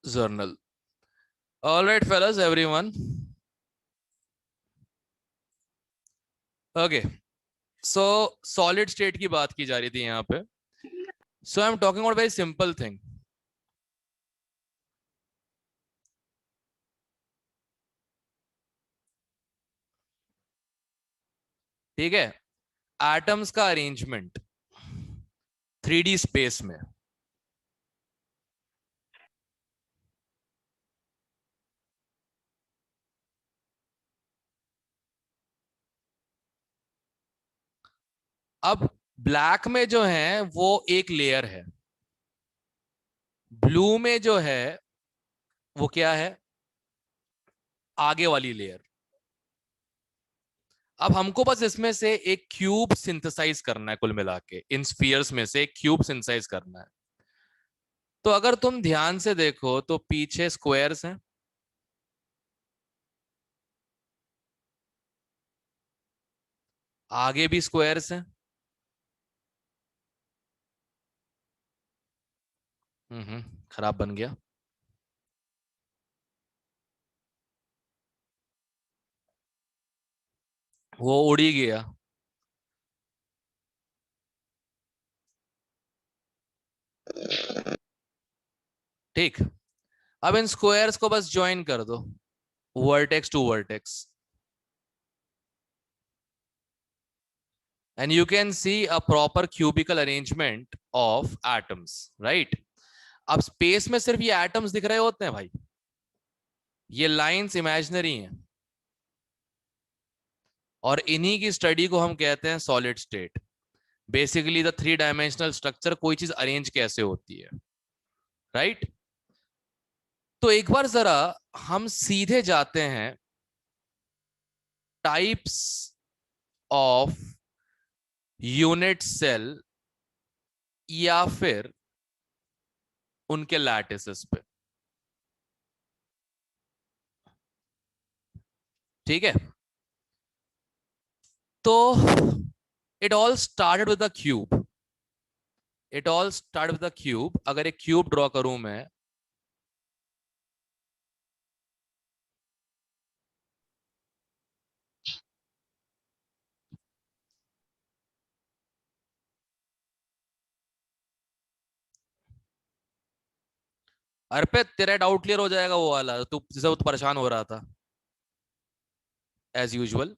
journal. All right, fellas, everyone. Okay. So solid state की बात की जा रही थी यहाँ पे. So I'm talking about a very simple thing. ठीक है. एटम्स का अरेंजमेंट 3D स्पेस में. अब ब्लैक में जो है वो एक लेयर है. ब्लू में जो है वो क्या है? आगे वाली लेयर. अब हमको बस इसमें से एक क्यूब सिंथेसाइज करना है. कुल मिला के इन स्फीयर्स में से एक क्यूब सिंथेसाइज करना है. तो अगर तुम ध्यान से देखो तो पीछे स्क्वायर्स हैं, आगे भी स्क्वायर्स हैं. खराब बन गया. वो उड़ ही गया. ठीक. अब इन स्क्वायर्स को बस ज्वाइन कर दो, vertex to vertex, and you can see a proper cubical arrangement of atoms, right? अब स्पेस में सिर्फ ये एटम्स दिख रहे होते हैं भाई. ये लाइंस इमेजिनरी हैं और इन्हीं की स्टडी को हम कहते हैं solid state. Basically the 3 dimensional structure, कोई चीज अरेंज कैसे होती है, राइट? तो एक बार जरा हम सीधे जाते हैं टाइप्स ऑफ यूनिट सेल या फिर उनके लैटिसेस पे. ठीक है. तो it all started with a cube. It all start with a cube. अगर एक क्यूब ड्रॉ करूं मैं, अर्पित तेरा डाउट क्लियर हो जाएगा वो वाला, तू जिसे वो परेशान हो रहा था एज यूजुअल.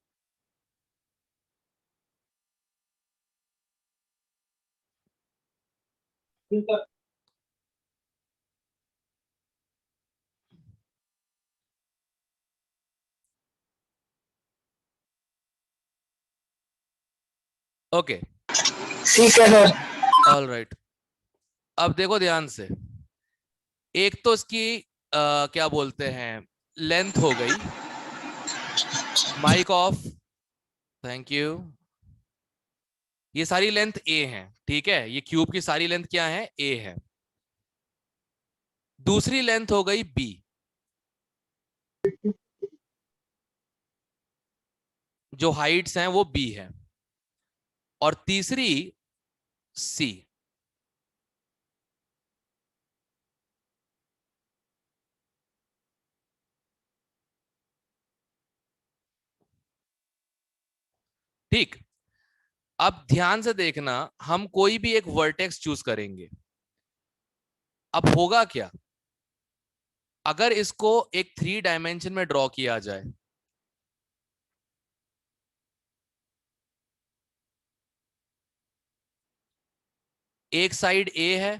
ओके. ठीक है सर. All right. अब देखो ध्यान से. एक तो इसकी क्या बोलते हैं, लेंथ हो गई. Mike off. Thank you. ये सारी लेंथ ए है. ठीक है. ये क्यूब की सारी लेंथ क्या है? ए है. दूसरी लेंथ हो गई बी, जो हाइट्स हैं वो बी है. और तीसरी सी. ठीक. अब ध्यान से देखना, हम कोई भी एक वर्टेक्स चूज करेंगे. अब होगा क्या अगर इसको एक 3 डायमेंशन में ड्रॉ किया जाए? एक साइड ए है,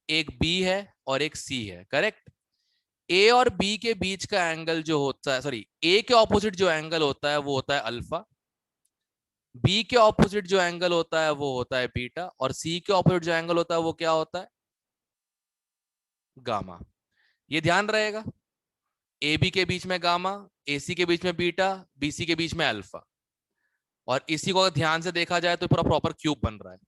एक बी है और एक सी है. करेक्ट. ए और बी के बीच का एंगल जो होता है, सॉरी, ए के ऑपोजिट जो एंगल होता है वो होता है अल्फा. बी के ऑपोजिट जो एंगल होता है वो होता है बीटा. और सी के ऑपोजिट जो एंगल होता है वो क्या होता है? गामा. ये ध्यान रहेगा. ए बी के बीच में गामा, ए सी के बीच में बीटा, बी सी के बीच में अल्फा. और इसी को अगर ध्यान से देखा जाए तो पूरा प्रॉपर क्यूब बन रहा है.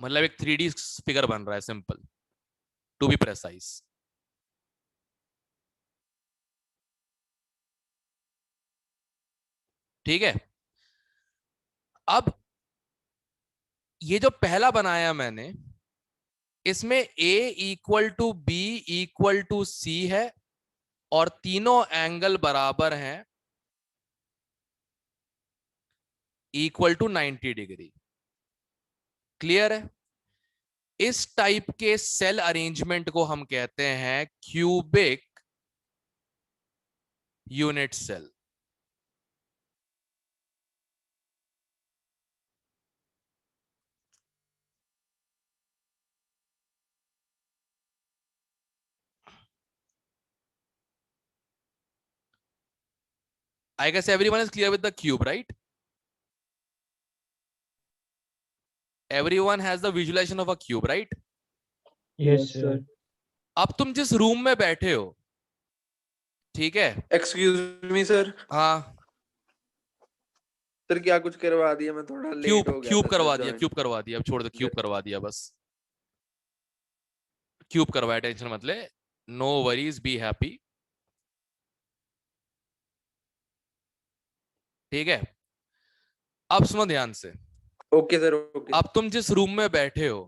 मतलब एक 3D फिगर बन रहा है, सिंपल, टू बी प्रेसाइज. ठीक है. अब ये जो पहला बनाया मैंने, इसमें A equal to B equal to C है और तीनों एंगल बराबर हैं इक्वल टू 90 डिग्री। क्लियर है? इस टाइप के सेल अरेंजमेंट को हम कहते हैं cubic unit cell. I guess everyone is clear with the cube, right? Everyone has the visualization of a cube, right? Yes, sir. अब तुम जिस रूम में बैठे हो, ठीक है? एक्सक्यूज मी सर, हाँ, सर क्या कुछ करवा दिया, मैं थोड़ा लेट क्यूब हो गया क्यूब था करवा सर दिया, join। क्यूब करवा दिया, अब छोड़ दो, क्यूब करवा दिया, बस क्यूब करवाया, टेंशन मत ले, नो वरीज, बी हैप्पी। ठीक है, अब सुनो ध्यान से। Okay sir, okay. अब तुम जिस रूम में बैठे हो,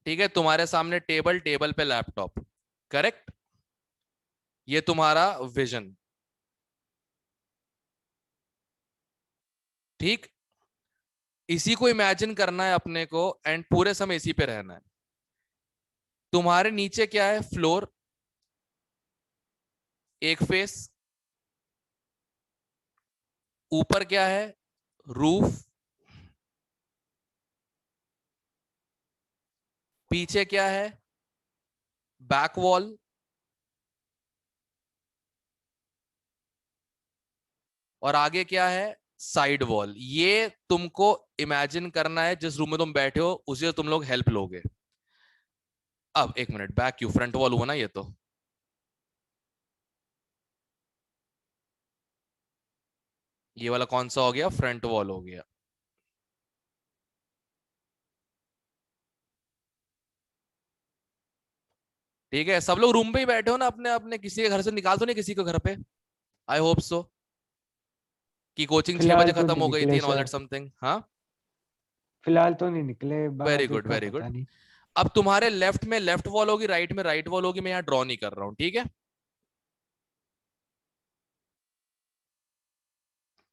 ठीक है, तुम्हारे सामने टेबल, टेबल पे लैपटॉप, करेक्ट? ये तुम्हारा विजन, ठीक? इसी को इमेजिन करना है अपने को एंड पूरे समय इसी पे रहना है। तुम्हारे नीचे क्या है? फ्लोर, एक फेस। ऊपर क्या है? रूफ। पीछे क्या है? Back wall. और आगे क्या है? Side wall. ये तुमको इमेजिन करना है, जिस रूम में तुम बैठे हो उसे तुम लोग हेल्प लोगे। अब एक मिनट, बैक क्यों, फ्रंट वॉल हुआ ना ये तो। ये वाला कौन सा हो गया? फ्रंट वॉल हो गया। ठीक है, सब लोग रूम पे ही बैठे हो ना अपने अपने, किसी के घर से निकाल तो नहीं किसी को घर पे? आई होप सो कि कोचिंग 6 फिलहाल बजे तो खत्म नहीं हो गई निकले थी and all that sir, something. हाँ, फिलहाल तो नहीं निकले, वेरी आगे गुड, का वेरी गुड। पता नहीं। अब तुम्हारे लेफ्ट में लेफ्ट वॉल होगी, राइट में राइट वॉल होगी। मैं यहाँ ड्रॉ नहीं कर रहा हूं, ठीक है?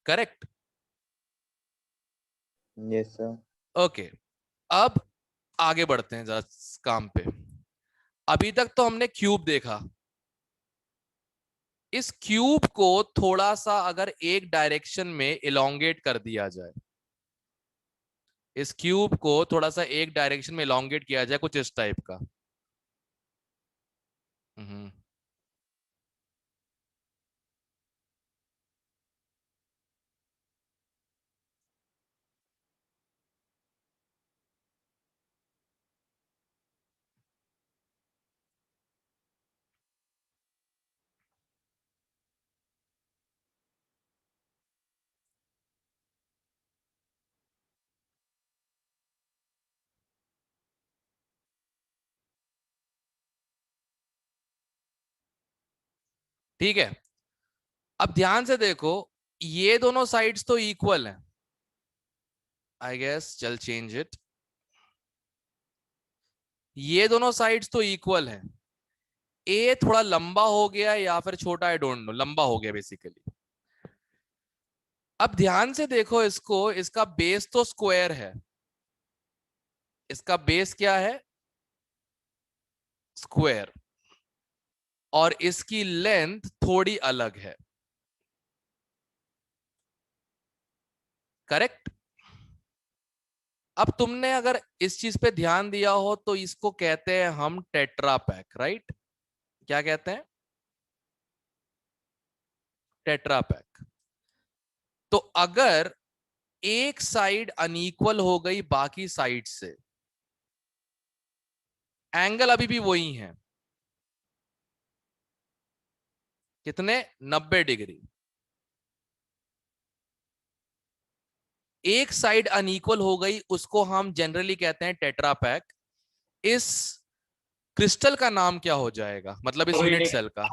करेक्ट? Yes sir. ओके, अब आगे बढ़ते हैं जरा काम पे। अभी तक तो हमने क्यूब देखा। इस क्यूब को थोड़ा सा अगर एक डायरेक्शन में इलोंगेट कर दिया जाए, इस क्यूब को थोड़ा सा एक डायरेक्शन में इलोंगेट किया जाए, कुछ इस टाइप का। हम्म, ठीक है, अब ध्यान से देखो, ये दोनों साइड्स तो इक्वल हैं। आई गेस चल चेंज इट। ये दोनों साइड्स तो इक्वल हैं। ए थोड़ा लंबा हो गया या फिर छोटा, आई डोंट नो, लंबा हो गया बेसिकली। अब ध्यान से देखो इसको, इसका बेस तो स्क्वायर है। इसका बेस क्या है? स्क्वायर। और इसकी लेंथ थोड़ी अलग है, करेक्ट? अब तुमने अगर इस चीज पे ध्यान दिया हो तो इसको कहते हैं हम टेट्रा पैक, राइट? क्या कहते हैं? Tetra pack. तो अगर एक साइड अनइक्वल हो गई बाकी साइड से, एंगल अभी भी वही है, कितने? 90 डिग्री। एक साइड अनइक्वल हो गई, उसको हम जनरली कहते हैं टेट्रा पैक। इस क्रिस्टल का नाम क्या हो जाएगा, मतलब इस यूनिट सेल का?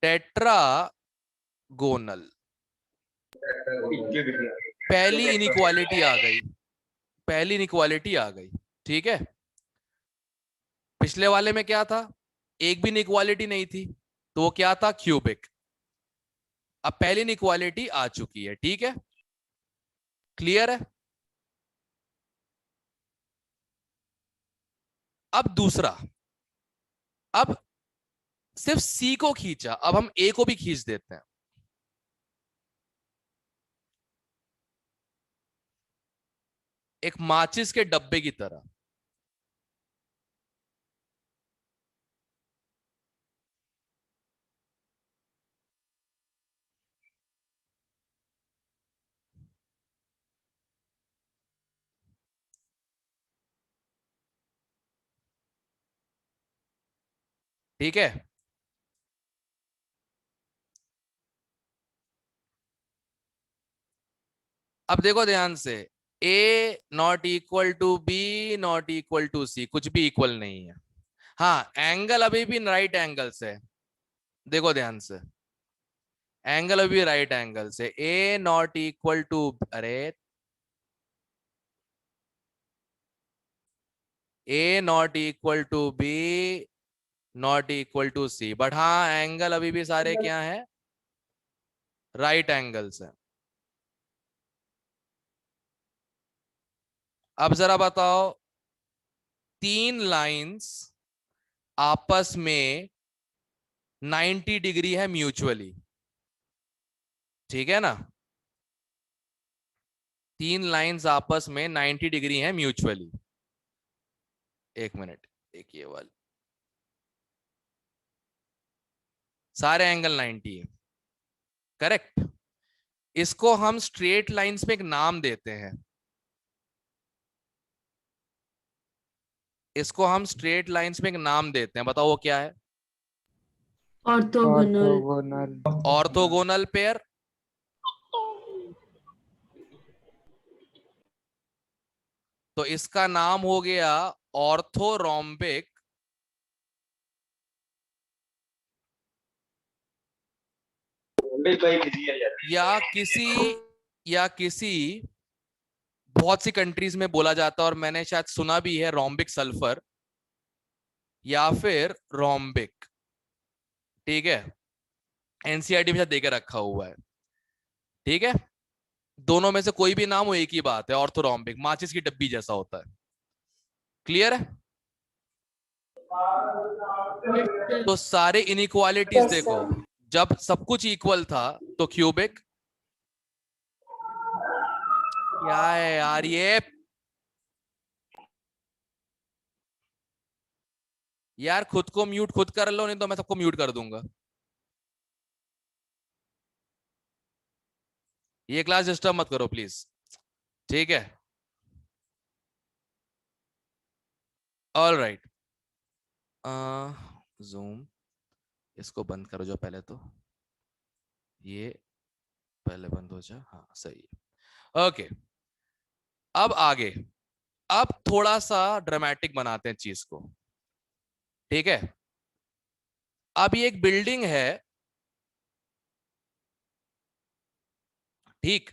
टेट्रागोनल। पहली इनइक्वालिटी आ गई, पहली इनइक्वालिटी आ गई। ठीक है, पिछले वाले में क्या था, एक भी इनइक्वालिटी नहीं थी, तो वो क्या था, क्यूबिक। अब पहली इनइक्वालिटी आ चुकी है। ठीक है, क्लियर है। अब दूसरा, अब सिर्फ सी को खींचा, अब हम ए को भी खींच देते हैं। एक माचिस के डब्बे की तरह। ठीक है, अब देखो ध्यान से, A not equal to B not equal to C, कुछ भी इक्वल नहीं है। हाँ, एंगल अभी भी राइट एंगल से, देखो ध्यान से, एंगल अभी राइट एंगल से। ए नॉट इक्वल टू, अरे A not equal to B not equal to C, but हाँ एंगल अभी भी सारे क्या है, राइट एंगल से। अब जरा बताओ, तीन लाइंस आपस में 90 डिग्री है म्यूचुअली, ठीक है ना, तीन लाइंस आपस में 90 डिग्री है म्यूचुअली। एक मिनट, एक ये वाली, सारे एंगल 90 है, करेक्ट। इसको हम स्ट्रेट लाइंस में एक नाम देते हैं, इसको हम स्ट्रेट लाइंस में एक नाम देते हैं, बताओ वो क्या है, ऑर्थोगोनल। Orthogonal pair. तो इसका नाम हो गया ऑर्थोरोम्बिक या किसी बहुत सी कंट्रीज में बोला जाता है, और मैंने शायद सुना भी है, रोम्बिक सल्फर या फिर रोम्बिक। ठीक है, एनसीईआरटी में शायद देके रखा हुआ है। ठीक है, दोनों में से कोई भी नाम हो, एक ही बात है, ऑर्थोरोम्बिक, माचिस की डब्बी जैसा होता है। क्लियर है। तो सारे इनइक्वालिटीज देखो, जब सब कुछ इक्वल था तो क्यूबिक। क्या है यार ये, यार खुद को म्यूट खुद कर लो, नहीं तो मैं सबको म्यूट कर दूंगा। ये क्लास डिस्टर्ब मत करो प्लीज, ठीक है। ऑल राइट, जूम इसको बंद करो जो पहले, तो ये पहले बंद हो जाए, हाँ सही है। ओके, अब आगे, अब थोड़ा सा ड्रामेटिक बनाते हैं चीज को। ठीक है, अब ये एक बिल्डिंग है, ठीक,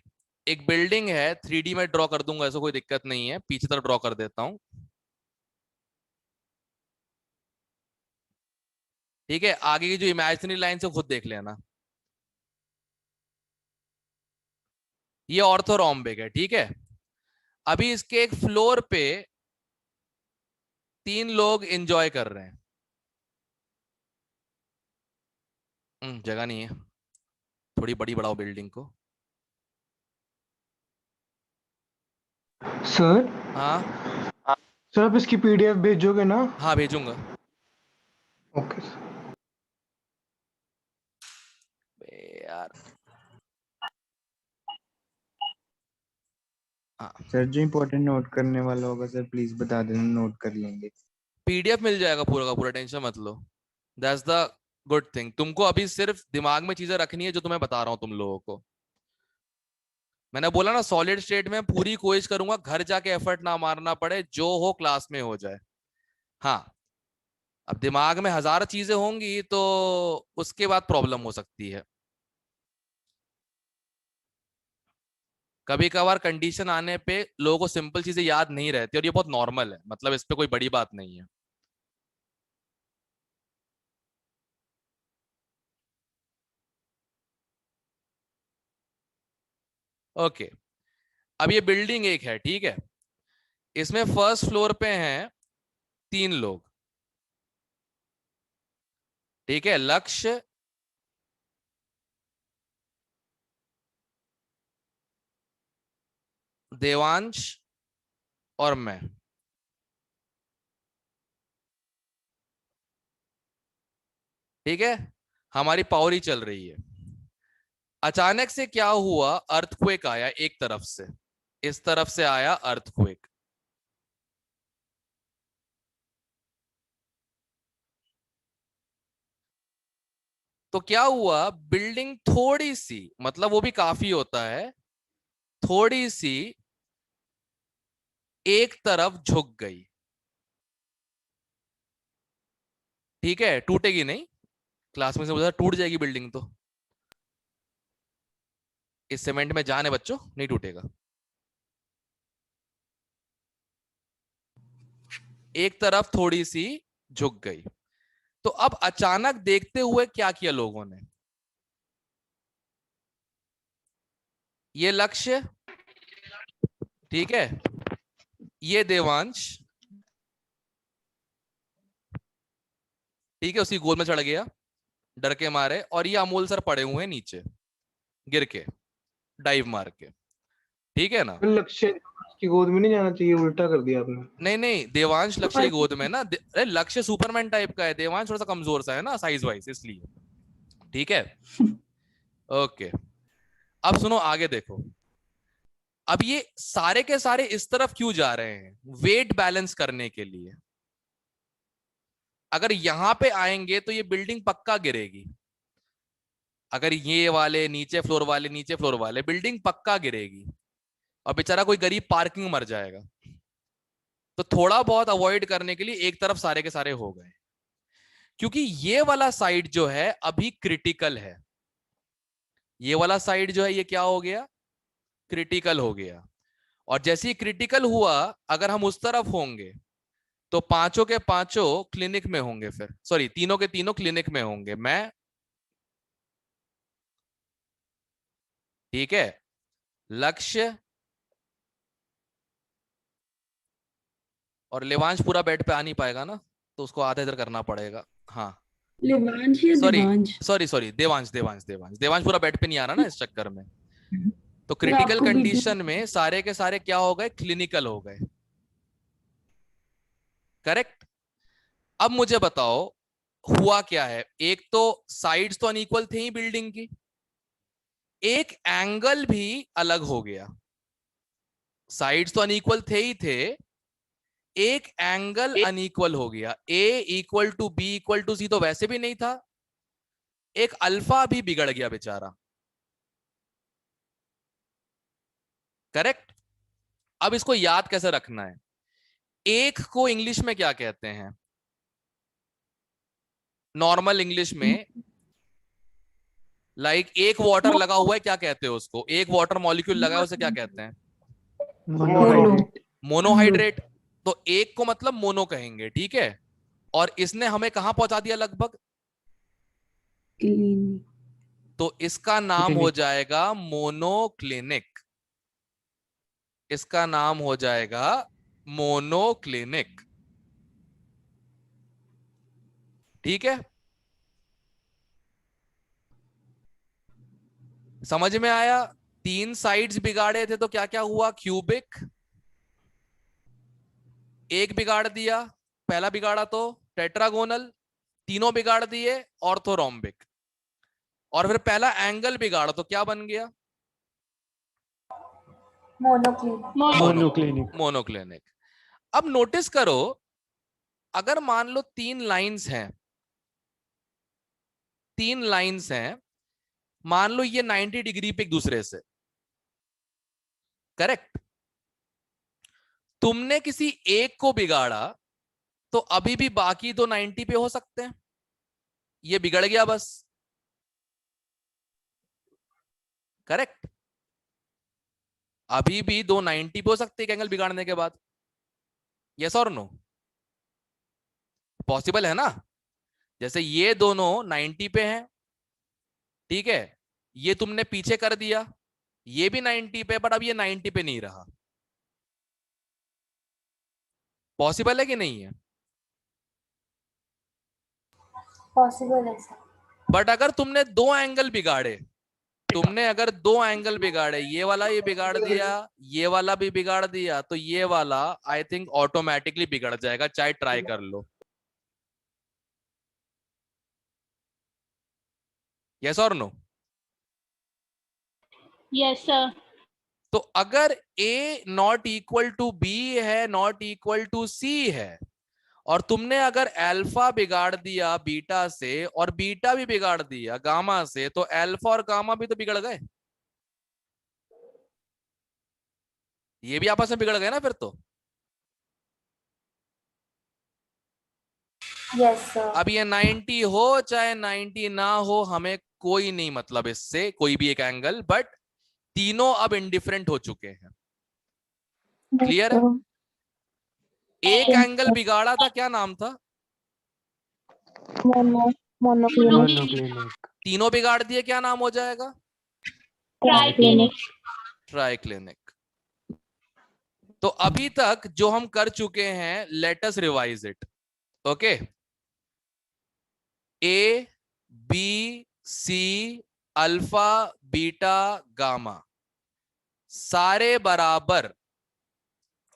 एक बिल्डिंग है, 3D में ड्रॉ कर दूंगा, ऐसा कोई दिक्कत नहीं है, पीछे तरफ ड्रॉ कर देता हूं। ठीक है, आगे की जो इमेजिनरी लाइन से खुद देख लेना। ये ऑर्थोरोम्बिक है, ठीक है। अभी इसके एक फ्लोर पे तीन लोग एंजॉय कर रहे हैं, जगह नहीं है, थोड़ी बड़ी बढ़ाओ बिल्डिंग को। सर हाँ सर आप इसकी पीडीएफ भेजोगे ना? हाँ भेजूंगा। Okay sir. यार हाँ, सर जो इम्पोर्टेंट नोट करने वाला होगा सर प्लीज बता देना, नोट कर लेंगे। पीडीएफ मिल जाएगा पूरा का पूरा, टेंशन मत लो। दैट्स द गुड थिंग, तुमको अभी सिर्फ दिमाग में चीजें रखनी है जो तुम्हें बता रहा हूं तुम लोगों को। मैंने बोला ना, सॉलिड स्टेट में पूरी कोशिश करूंगा घर जाके एफर्ट ना मारना पड़े, जो हो क्लास में हो जाए। हाँ, अब दिमाग में हजार चीजें होंगी तो उसके बाद प्रॉब्लम हो सकती है। कभी कभार कंडीशन आने पे लोगों को सिंपल चीजें याद नहीं रहती और ये बहुत नॉर्मल है, मतलब इस पे कोई बड़ी बात नहीं है। ओके, अब ये बिल्डिंग एक है, ठीक है, इसमें फर्स्ट फ्लोर पे हैं 3 लोग, ठीक है, लक्ष्य, देवांश और मैं। ठीक है, हमारी पावर ही चल रही है। अचानक से क्या हुआ, अर्थक्वेक आया एक तरफ से, इस तरफ से आया अर्थक्वेक। तो क्या हुआ, बिल्डिंग थोड़ी सी, मतलब वो भी काफी होता है, थोड़ी सी एक तरफ झुक गई। ठीक है, टूटेगी नहीं, क्लास में से बोला टूट जाएगी बिल्डिंग, तो इस सीमेंट में जान है बच्चों, नहीं टूटेगा। एक तरफ थोड़ी सी झुक गई। तो अब अचानक देखते हुए क्या किया लोगों ने, ये लक्ष्य, ठीक है, ये देवांश, ठीक है, उसकी गोद में चढ़ गया डर के मारे, और ये अमोल सर पड़े हुए हैं नीचे गिर के, डाइव मार के। ठीक है ना? लक्ष्य की गोद में नहीं जाना चाहिए, उल्टा कर दिया आपने। नहीं नहीं, देवांश लक्ष्य की गोद में ना, अरे लक्ष्य सुपरमैन टाइप का है, देवांश थोड़ा सा कमजोर सा है ना साइज वाइज, इसलिए। ठीक है, ओके। अब सुनो, आगे देखो। अब ये सारे के सारे इस तरफ क्यों जा रहे हैं, वेट बैलेंस करने के लिए। अगर यहां पे आएंगे तो ये बिल्डिंग पक्का गिरेगी, अगर ये वाले नीचे फ्लोर वाले नीचे फ्लोर वाले, बिल्डिंग पक्का गिरेगी और बेचारा कोई गरीब पार्किंग मर जाएगा। तो थोड़ा बहुत अवॉइड करने के लिए एक तरफ सारे के सारे हो गए, क्योंकि ये वाला साइड जो है अभी क्रिटिकल है, ये वाला साइड जो है ये क्या हो गया, क्रिटिकल हो गया। और जैसे ही क्रिटिकल हुआ, अगर हम उस तरफ होंगे तो पांचों के पांचों क्लिनिक में होंगे, फिर सॉरी तीनों के तीनों क्लिनिक में होंगे। मैं, ठीक है, लक्ष्य और लेवांश पूरा बेड पे आ नहीं पाएगा ना, तो उसको आधा इधर करना पड़ेगा। हाँ, लेवांश या sorry Devansh? Sorry sorry, Devansh Devansh Devansh Devansh पूरा बेड पे नहीं आ रहा ना इस चक्कर में। तो फिर क्रिटिकल आपको बीच में कंडीशन में सारे के सारे क्या हो गए, क्लिनिकल हो गए। करेक्ट। अब मुझे बताओ हुआ क्या है। एक तो साइड्स तो अनइक्वल थे ही बिल्डिंग की, एक एंगल भी अलग हो गया। साइड्स तो अनइक्वल थे ही थे, एक एंगल अनइक्वल हो गया। A equal to B equal to C तो वैसे भी नहीं था, एक अल्फा भी बिगड़ गया बेचारा। करेक्ट। अब इसको याद कैसे रखना है, एक को इंग्लिश में क्या कहते हैं, नॉर्मल इंग्लिश में, एक वाटर लगा हुआ है, क्या कहते हो उसको, एक वाटर मॉलिक्यूल लगा है उसे क्या कहते हैं, मोनो मोनोहाइड्रेट। तो एक को मतलब मोनो कहेंगे, ठीक है। और इसने हमें कहां पहुंचा दिया लगभग, क्लीन। तो इसका नाम हो जाएगा मोनोक्लिनिक, इसका नाम हो जाएगा मोनोक्लिनिक। ठीक है, समझ में आया। 3 साइड्स बिगाड़े थे तो क्या क्या हुआ, क्यूबिक, एक बिगाड़ दिया, पहला बिगाड़ा तो टेट्रागोनल, तीनों बिगाड़ दिए ऑर्थोरोम्बिक, और फिर पहला एंगल बिगाड़ा तो क्या बन गया, मोनोक्लिनिक। मोनोक्लिनिक। अब नोटिस करो, अगर मान लो 3 लाइंस हैं, 3 लाइंस हैं, मान लो ये 90 डिग्री पे एक दूसरे से, करेक्ट। तुमने किसी एक को बिगाड़ा तो अभी भी बाकी तो 90 पे हो सकते हैं, ये बिगड़ गया बस। करेक्ट। अभी भी दो 90 पे हो सकते हैं एंगल बिगाड़ने के बाद, यस और नो? पॉसिबल है ना? जैसे ये दोनों 90 पे हैं, ठीक है, ये तुमने पीछे कर दिया, ये भी 90 पे, बट अब ये 90 पे नहीं रहा। पॉसिबल है कि नहीं है? पॉसिबल है सर। बट अगर तुमने दो एंगल बिगाड़े, तुमने अगर दो एंगल बिगाड़े, ये वाला ये बिगाड़ दिया, ये वाला भी बिगाड़ दिया, तो ये वाला आई थिंक ऑटोमेटिकली बिगड़ जाएगा, चाहे ट्राई कर लो। यस और नो? Yes sir. तो अगर ए नॉट इक्वल टू बी है, नॉट इक्वल टू सी है, और तुमने अगर अल्फा बिगाड़ दिया बीटा से और बीटा भी बिगाड़ दिया गामा से, तो अल्फा और गामा भी तो बिगड़ गए, ये भी आपस में बिगड़ गए ना फिर तो। Yes sir. अब ये 90 हो चाहे 90 ना हो, हमें कोई नहीं मतलब इससे, कोई भी एक एंगल, बट तीनों अब इंडिफरेंट हो चुके हैं। क्लियर है? एक एंगल बिगाड़ा था, क्या नाम था? मोनोक्लिनिक। तीनों बिगाड़ दिए, क्या नाम हो जाएगा? ट्राइक्लिनिक। ट्राइक्लिनिक। तो अभी तक जो हम कर चुके हैं, let us revise it. Okay, A B C alpha beta gamma सारे बराबर,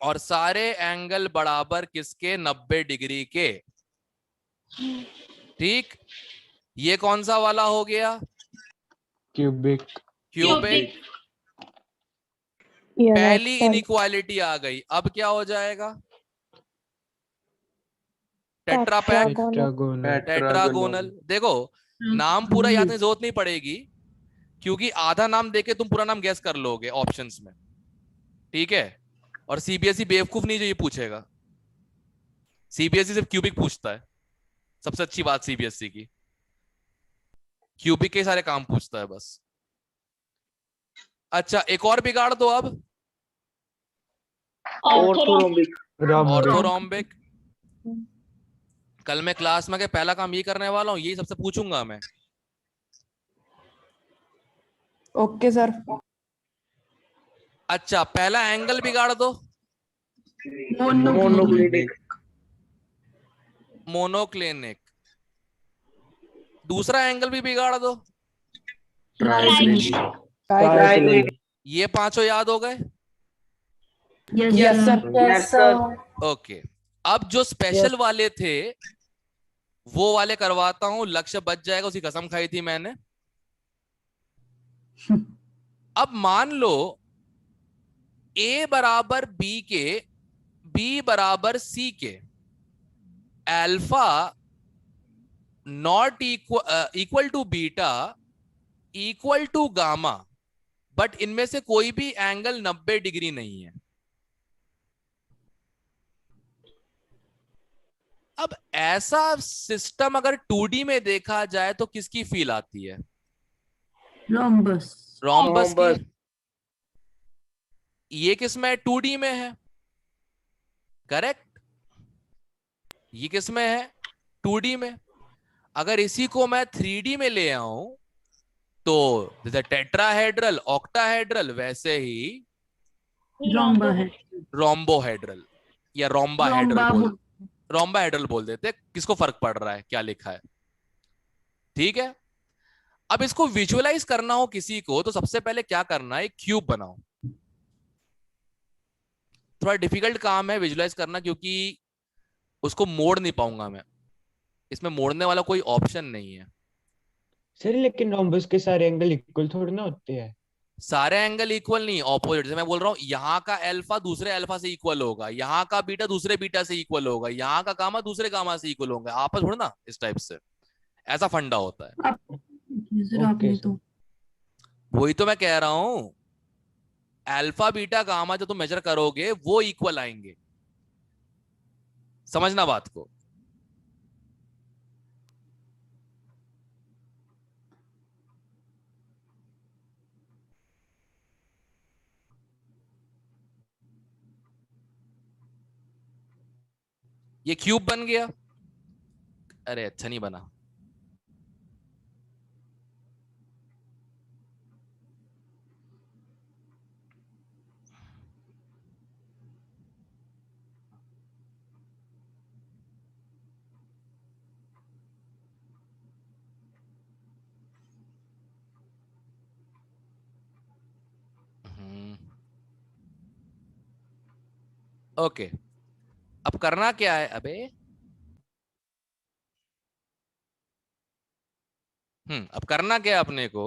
और सारे एंगल बराबर किसके? 90 डिग्री के। ठीक, ये कौन सा वाला हो गया? क्यूबिक। क्यूबिक। पहली इनइक्वालिटी आ गई, अब क्या हो जाएगा? Tetra Pak, tetragonal. टेट्रागोनल। देखो, नाम पूरा याद करने की जरूरत नहीं पड़ेगी, क्योंकि आधा नाम देके तुम पूरा नाम गैस कर लोगे ऑप्शंस में, ठीक है? और सीबीएसई बेवकूफ नहीं जो ये पूछेगा, सीबीएसई सिर्फ क्यूबिक पूछता है। सबसे अच्छी बात सीबीएसई की, क्यूबिक के सारे काम पूछता है बस। अच्छा, एक और बिगाड़ दो अब, ऑर्थोरोम्बिक। ऑर्थोरोम्बिक। कल मैं क्लास में के पहला काम ये करने वाला हूं, यही सबसे पूछूंगा मैं। Okay sir. अच्छा, पहला एंगल बिगाड़ दो, मोनोक्लिनिक। मोनोक्लिनिक। दूसरा एंगल भी बिगाड़ दो, ट्राइक्लिनिक। ये पांचों याद हो गए? Yes sir. Yes sir. Okay, अब जो स्पेशल वाले थे वो वाले करवाता हूं, लक्ष्य बच जाएगा, उसकी कसम खाई थी मैंने। अब मान लो ए बराबर बी के, बी बराबर सी के, alpha not equal to beta equal to gamma, but इनमें से कोई भी एंगल 90 डिग्री नहीं है। अब ऐसा सिस्टम अगर 2D में देखा जाए तो किसकी फील आती है? रोम्बस। रोम्बस की। रोम्बस। ये किसमें है? 2D में है, करेक्ट? ये किसमें है? 2D में। अगर इसी को मैं 3D में ले आऊं, तो जैसे टेट्राहेड्रल, ऑक्टाहेड्रल, वैसे ही रोम्बा है। रोम्बोहेड्रल या रोम्बाहेड्रल रोम्बाहेड्रल बोल देते, किसको फर्क पड़ रहा है क्या लिखा है? ठीक है, अब इसको विजुअलाइज करना हो किसी को, तो सबसे पहले क्या करना है? एक क्यूब बनाओ। थोड़ा डिफिकल्ट काम है विजुअलाइज करना, क्योंकि उसको मोड़ नहीं पाऊंगा मैं, इसमें मोड़ने वाला कोई ऑप्शन नहीं है। सर लेकिन रोम्बस के सारे एंगल इक्वल थोड़ी ना होते हैं। सारे एंगल इक्वल नहीं, ऑपोजिट। जैसे मैं बोल रहा हूं, यहाँ का अल्फा दूसरे अल्फा से इक्वल होगा, यहाँ का बीटा दूसरे बीटा से इक्वल होगा, यहाँ का गामा दूसरे गामा से इक्वल होगा, आपस थोड़ा ना, इस टाइप से। ऐसा फंडा होता है। सर आपने तो वही तो मैं कह रहा हूं, अल्फा बीटा गामा जो तुम मेजर करोगे वो इक्वल आएंगे, समझना बात को। ये क्यूब बन गया। अरे अच्छा नहीं बना। ओके, अब करना क्या है? अबे अब करना क्या है अपने को?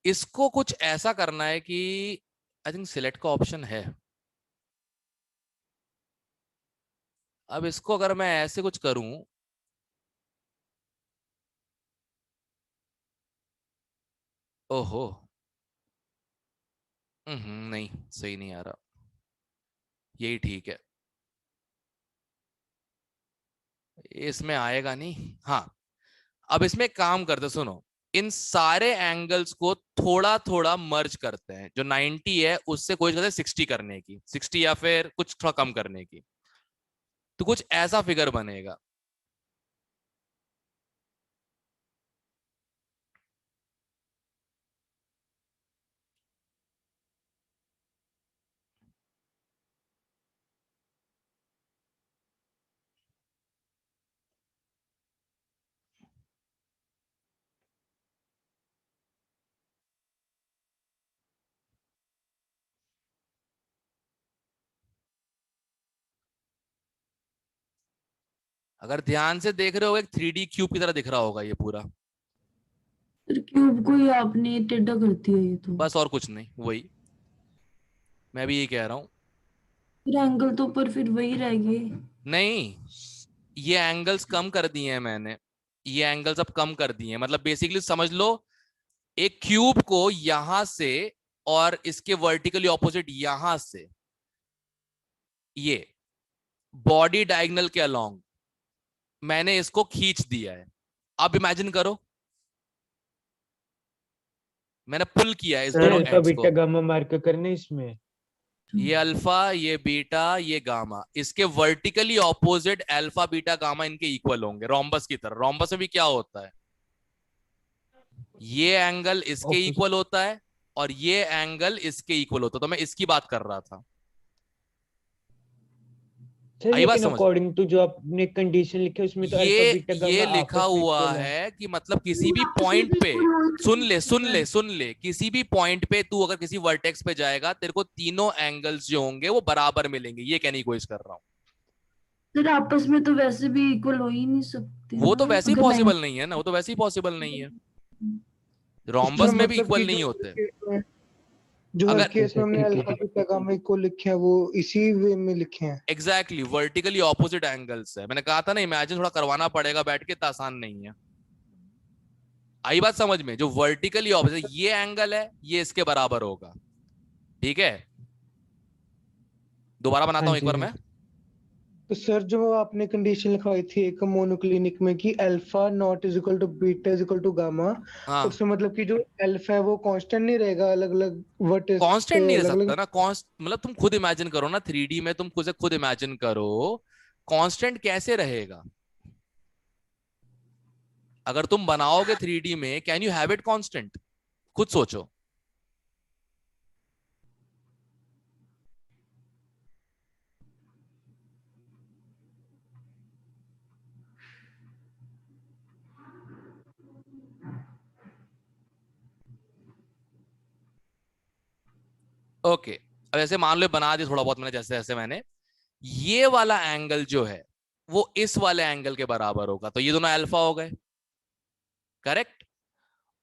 इसको कुछ ऐसा करना है कि आई थिंक सिलेक्ट का ऑप्शन है। अब इसको अगर मैं ऐसे कुछ करूं, ओहो, नहीं सही नहीं आ रहा। यही ठीक है, इसमें आएगा नहीं। हाँ, अब इसमें एक काम करते, सुनो, इन सारे एंगल्स को थोड़ा थोड़ा मर्ज करते हैं। जो 90 है उससे कोशिश करते हैं 60 करने की, 60 या फिर कुछ थोड़ा कम करने की, तो कुछ ऐसा फिगर बनेगा। अगर ध्यान से देख रहे हो, एक 3D क्यूब की तरह दिख रहा होगा ये पूरा। सर क्यूब को ही आपने टेढ़ा कर दिया ये तो। बस और कुछ नहीं, वही मैं भी यही कह रहा हूं। फिर एंगल तो पर फिर वही रह गए। नहीं, ये एंगल्स कम कर दिए हैं मैंने। ये एंगल्स अब कम कर दिए हैं, मतलब बेसिकली समझ लो, एक क्यूब को यहां से और इसके वर्टिकली ऑपोजिट यहां से, ये बॉडी डायगोनल के अलोंग मैंने इसको खींच दिया है। अब इमेजिन करो, मैंने पुल किया है इस सर दोनों अल्फा एंड्स बीटा को। गामा मार्क करने इसमें। ये अल्फा, ये बीटा, ये गामा, इसके vertically opposite alpha beta gamma इनके इक्वल होंगे, रोम्बस की तरह। रोम्बस में भी क्या होता है, ये एंगल इसके ऑपोजिट। इक्वल होता है और ये एंगल इसके इक्वल होता है। तो मैं इसकी बात कर रहा था। सर आई बात लेकिन समझ? अकॉर्डिंग टू जो आपने कंडीशन लिखे उसमें तो अल्फा बीटा ये गामा लिखा आपस में हुआ इक्वल है। है कि मतलब किसी भी आपस में पॉइंट भी पे, equal होंगे। सुन ले, किसी भी पॉइंट पे तू अगर किसी वर्टेक्स पे जाएगा, तेरे को तीनों एंगल्स जो होंगे वो बराबर मिलेंगे, ये कहने की कोशिश कर रहा हूं। सर आपस में तो वैसे भी इक्वल हो ही नहीं सकते वो ना, तो वैसे ही अगर पॉसिबल नहीं है ना, वो तो वैसे ही पॉसिबल नहीं है। रोम्बस सर में भी मतलब कि इक्वल नहीं होते। जो हर अगर केस में हमने ठीक है। अल्फा बीटा गामा को लिखे हैं वो इसी वे में लिखे हैं। एग्जैक्टली वर्टिकली ऑपोजिट एंगल्स है। मैंने कहा था ना, इमेजिन थोड़ा करवाना पड़ेगा बैठ के, तो आसान नहीं है। आई बात समझ में? जो वर्टिकली ऑपोजिट ये एंगल है, ये इसके बराबर होगा। ठीक है, दोबारा बनाता हाँ हूं एक जी बार सर। मैं। तो सर जो आपने कंडीशन लिखवाई थी एक मोनोक्लिनिक में कि alpha not is equal to beta is equal to gamma, तो हाँ, उसमें मतलब कि जो अल्फा है वो कांस्टेंट नहीं रहेगा, अलग अलग वर्टेक्स कांस्टेंट पे नहीं रह अलग सकता अलग। ना। कॉन्स्ट मतलब तुम खुद इमेजिन करो ना, 3D में तुम खुद इमेजिन करो, कांस्टेंट कैसे रहेगा? अगर तुम बनाओगे 3D में, can you have it constant? खुद सोचो। ओके, अब ऐसे मान लो बना दिया थोड़ा बहुत मैंने, जैसे जैसे मैंने, ये वाला एंगल जो है वो इस वाले एंगल के बराबर होगा, तो ये दोनों अल्फा हो गए, करेक्ट।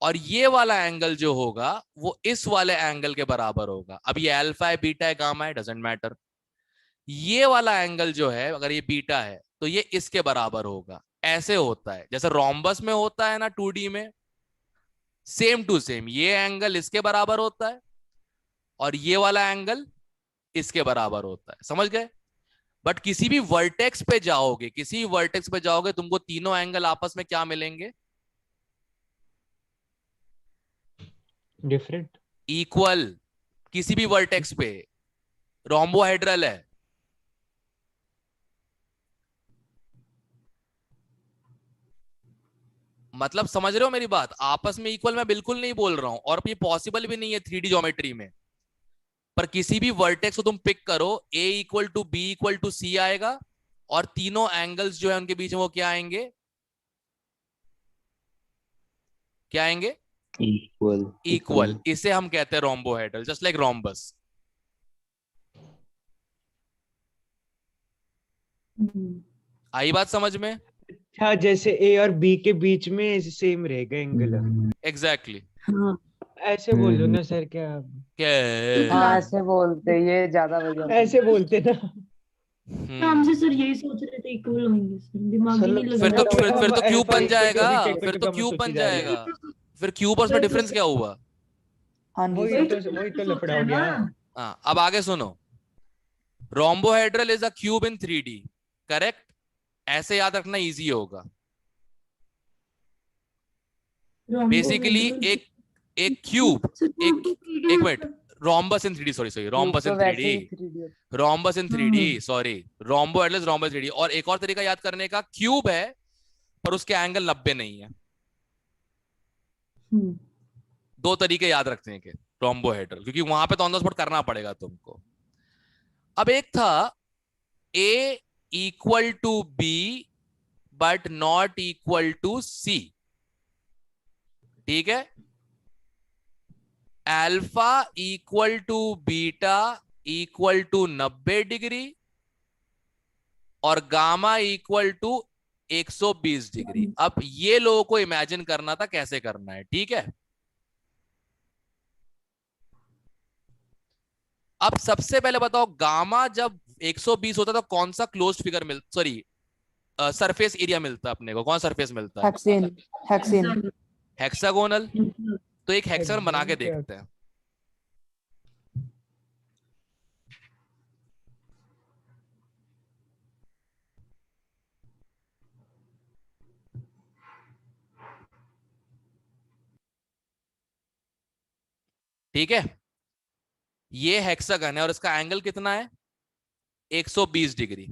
और ये वाला एंगल जो होगा वो इस वाले एंगल के बराबर होगा। अब ये अल्फा है, बीटा है, गामा है, डजेंट मैटर। ये वाला एंगल जो है, अगर ये बीटा है तो ये इसके बराबर होगा। ऐसे होता है जैसे रोम्बस में होता है ना 2D में, सेम टू सेम ये एंगल इसके बराबर होता है और ये वाला एंगल इसके बराबर होता है। समझ गए? बट किसी भी वर्टेक्स पे जाओगे, किसी भी वर्टेक्स पे जाओगे, तुमको तीनों एंगल आपस में क्या मिलेंगे? डिफरेंट। इक्वल। किसी भी वर्टेक्स पे रोम्बोहेड्रल है। मतलब समझ रहे हो मेरी बात? आपस में इक्वल मैं बिल्कुल नहीं बोल रहा हूं, और ये पॉसिबल भी नहीं है 3D ज्योमेट्री में। पर किसी भी वर्टेक्स को तुम पिक करो, A equal to B equal to C आएगा, और तीनों एंगल्स जो है उनके बीच में वो क्या आएंगे? क्या आएंगे? Equal equal. इसे हम कहते हैं रोम्बोहेड्रल, जस्ट लाइक रोम्बस। आई बात समझ में? अच्छा, जैसे ए और बी के बीच में सेम रहेगा एंगल। एग्जैक्टली हाँ ऐसे बोल दो ना सर, क्या क्या? हाँ ऐसे बोलते, ये ज्यादा बढ़िया। ऐसे बोलते ना। हम से सर यही सोच रहे थे इक्वल होंगे सर, दिमाग ही नहीं फिर लगा तो रहा। फिर तो हम क्यूब अल्फा बन इक्वल टू जाएगा, बीटा इक्वल फिर टू तो गामा क्यूब सोची बन जा रही है। जाएगा। फिर क्यूब और उसमें डिफरेंस क्या हुआ? हाँ जी वही सर। तो लफड़ा हो गया। हाँ, अब आगे सुनो। Rhombohedral is a cube in 3D, correct? ऐसे याद रखना इजी होगा। बेसिकली एक एक क्यूब, एक मिनट, रोम्बस इन 3D, सॉरी क्यूब रोम्बस तो इन 3D, वैसे ही 3D। रोम्बस इन 3D, sorry, rhombohedral rhombus 3D। और एक और तरीका याद करने का, क्यूब है पर उसके एंगल 90 नहीं है। दो तरीके याद रखने के रोम्बोहेड्रल, क्योंकि वहां पे तो ऑन द स्पॉट करना पड़ेगा तुमको। अब एक था A equal to B but not equal to C, ठीक है? Alpha equal to beta equal to 90 degree, और गामा इक्वल टू 120 डिग्री। अब ये लोगों को इमेजिन करना था कैसे करना है, ठीक है? अब सबसे पहले बताओ, गामा जब 120 होता है तो कौन सा closed figure sorry surface area मिलता है अपने को? कौन सरफेस मिलता है? हेक्सेन। हेक्सेन। हेक्सागोनल। तो एक हेक्सागन बना के क्या? देखते हैं। ठीक है, ये हेक्सागन है और इसका एंगल कितना है? 120 डिग्री।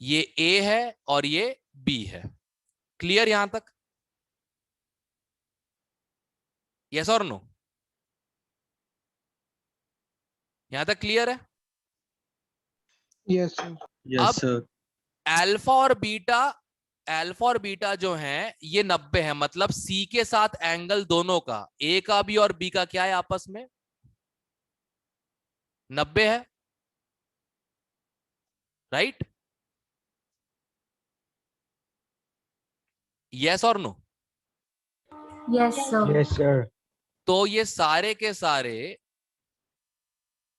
ये A है और ये B है। क्लियर यहां तक? यस और नो? यहां तक क्लियर है? Yes sir. यस अब सर। अल्फा और बीटा जो है ये 90 है, मतलब C के साथ एंगल दोनों का, A का भी और B का क्या है आपस में? 90 है, राइट? यस और no? Yes sir. Yes sir. तो ये सारे के सारे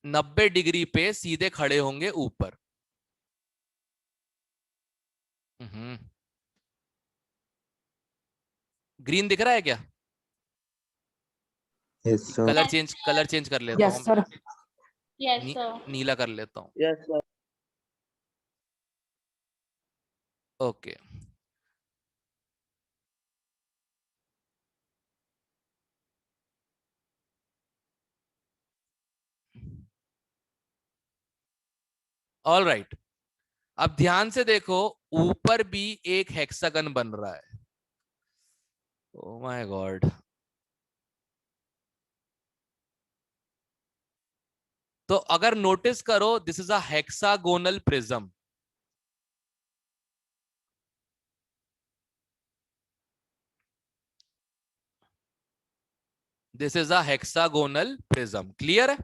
90 डिग्री पे सीधे खड़े होंगे ऊपर। ग्रीन दिख रहा है क्या? Yes sir. कलर चेंज कर लेता हूं। Yes sir. Yes sir. नीला कर लेता हूं। Yes sir. Okay, all right. अब ध्यान से देखो, ऊपर भी एक हेक्सागन बन रहा है। Oh my god. तो अगर नोटिस करो, this is a hexagonal prism. This is a hexagonal prism. Clear है?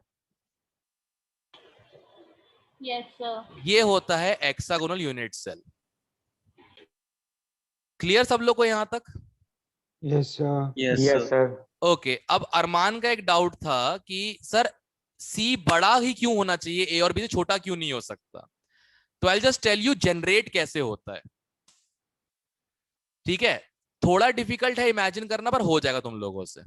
Yes sir. ये होता है हेक्सागोनल यूनिट सेल। क्लियर सब लोग को यहां तक? Yes sir. Yes sir. Okay, अब अरमान का एक डाउट था कि सर सी बड़ा ही क्यों होना चाहिए, ए और बी से छोटा क्यों नहीं हो सकता? तो I just tell you generate कैसे होता है, ठीक है? थोड़ा डिफिकल्ट है इमेजिन करना, पर हो जाएगा तुम लोगों से।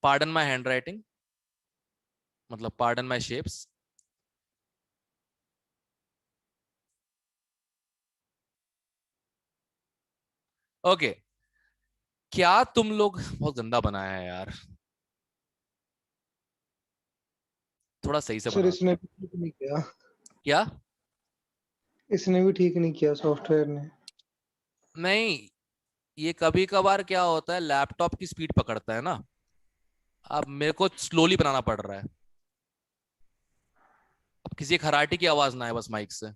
पार्डन माई हैंड राइटिंग, मतलब पार्डन माई शेप्स। ओके, क्या तुम लोग बहुत गंदा बनाया है यार, थोड़ा सही से सर बना। इसने भी ठीक नहीं किया, क्या? इसने भी ठीक नहीं किया सॉफ्टवेयर ने। नहीं, ये कभी कभार क्या होता है, लैपटॉप की स्पीड पकड़ता है ना। अब मेरे को स्लोली बनाना पड़ रहा है। अब किसी खराटे की आवाज ना आए बस माइक से।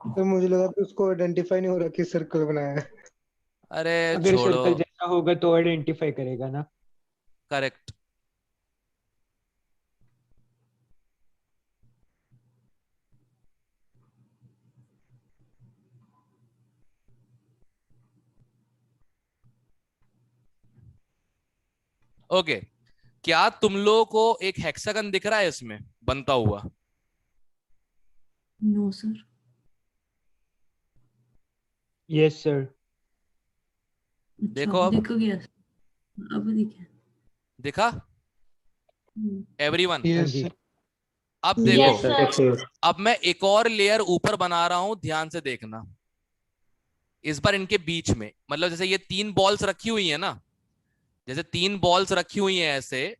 तो मुझे लगा कि उसको आइडेंटिफाई नहीं हो रहा कि सर्कल बनाया है। अरे अगर छोड़ो। सर्कल जैसा होगा तो आइडेंटिफाई करेगा ना। करेक्ट। ओके, क्या तुम लोगों को एक हेक्सागन दिख रहा है इसमें बनता हुआ? No sir. Yes sir. अच्छा देखो अब, दिख गया, अब दिखे। दिखा हम्म, एवरीवन? हाँ यस जी। सर। अब Yes, देखो, sir. अब मैं एक और लेयर ऊपर बना रहा हूं, ध्यान से देखना। इस बार इनके बीच में, मतलब जैसे ये 3 बॉल्स रखी हुई है ना, जैसे 3 बॉल्स रखी हुई हैं ऐसे,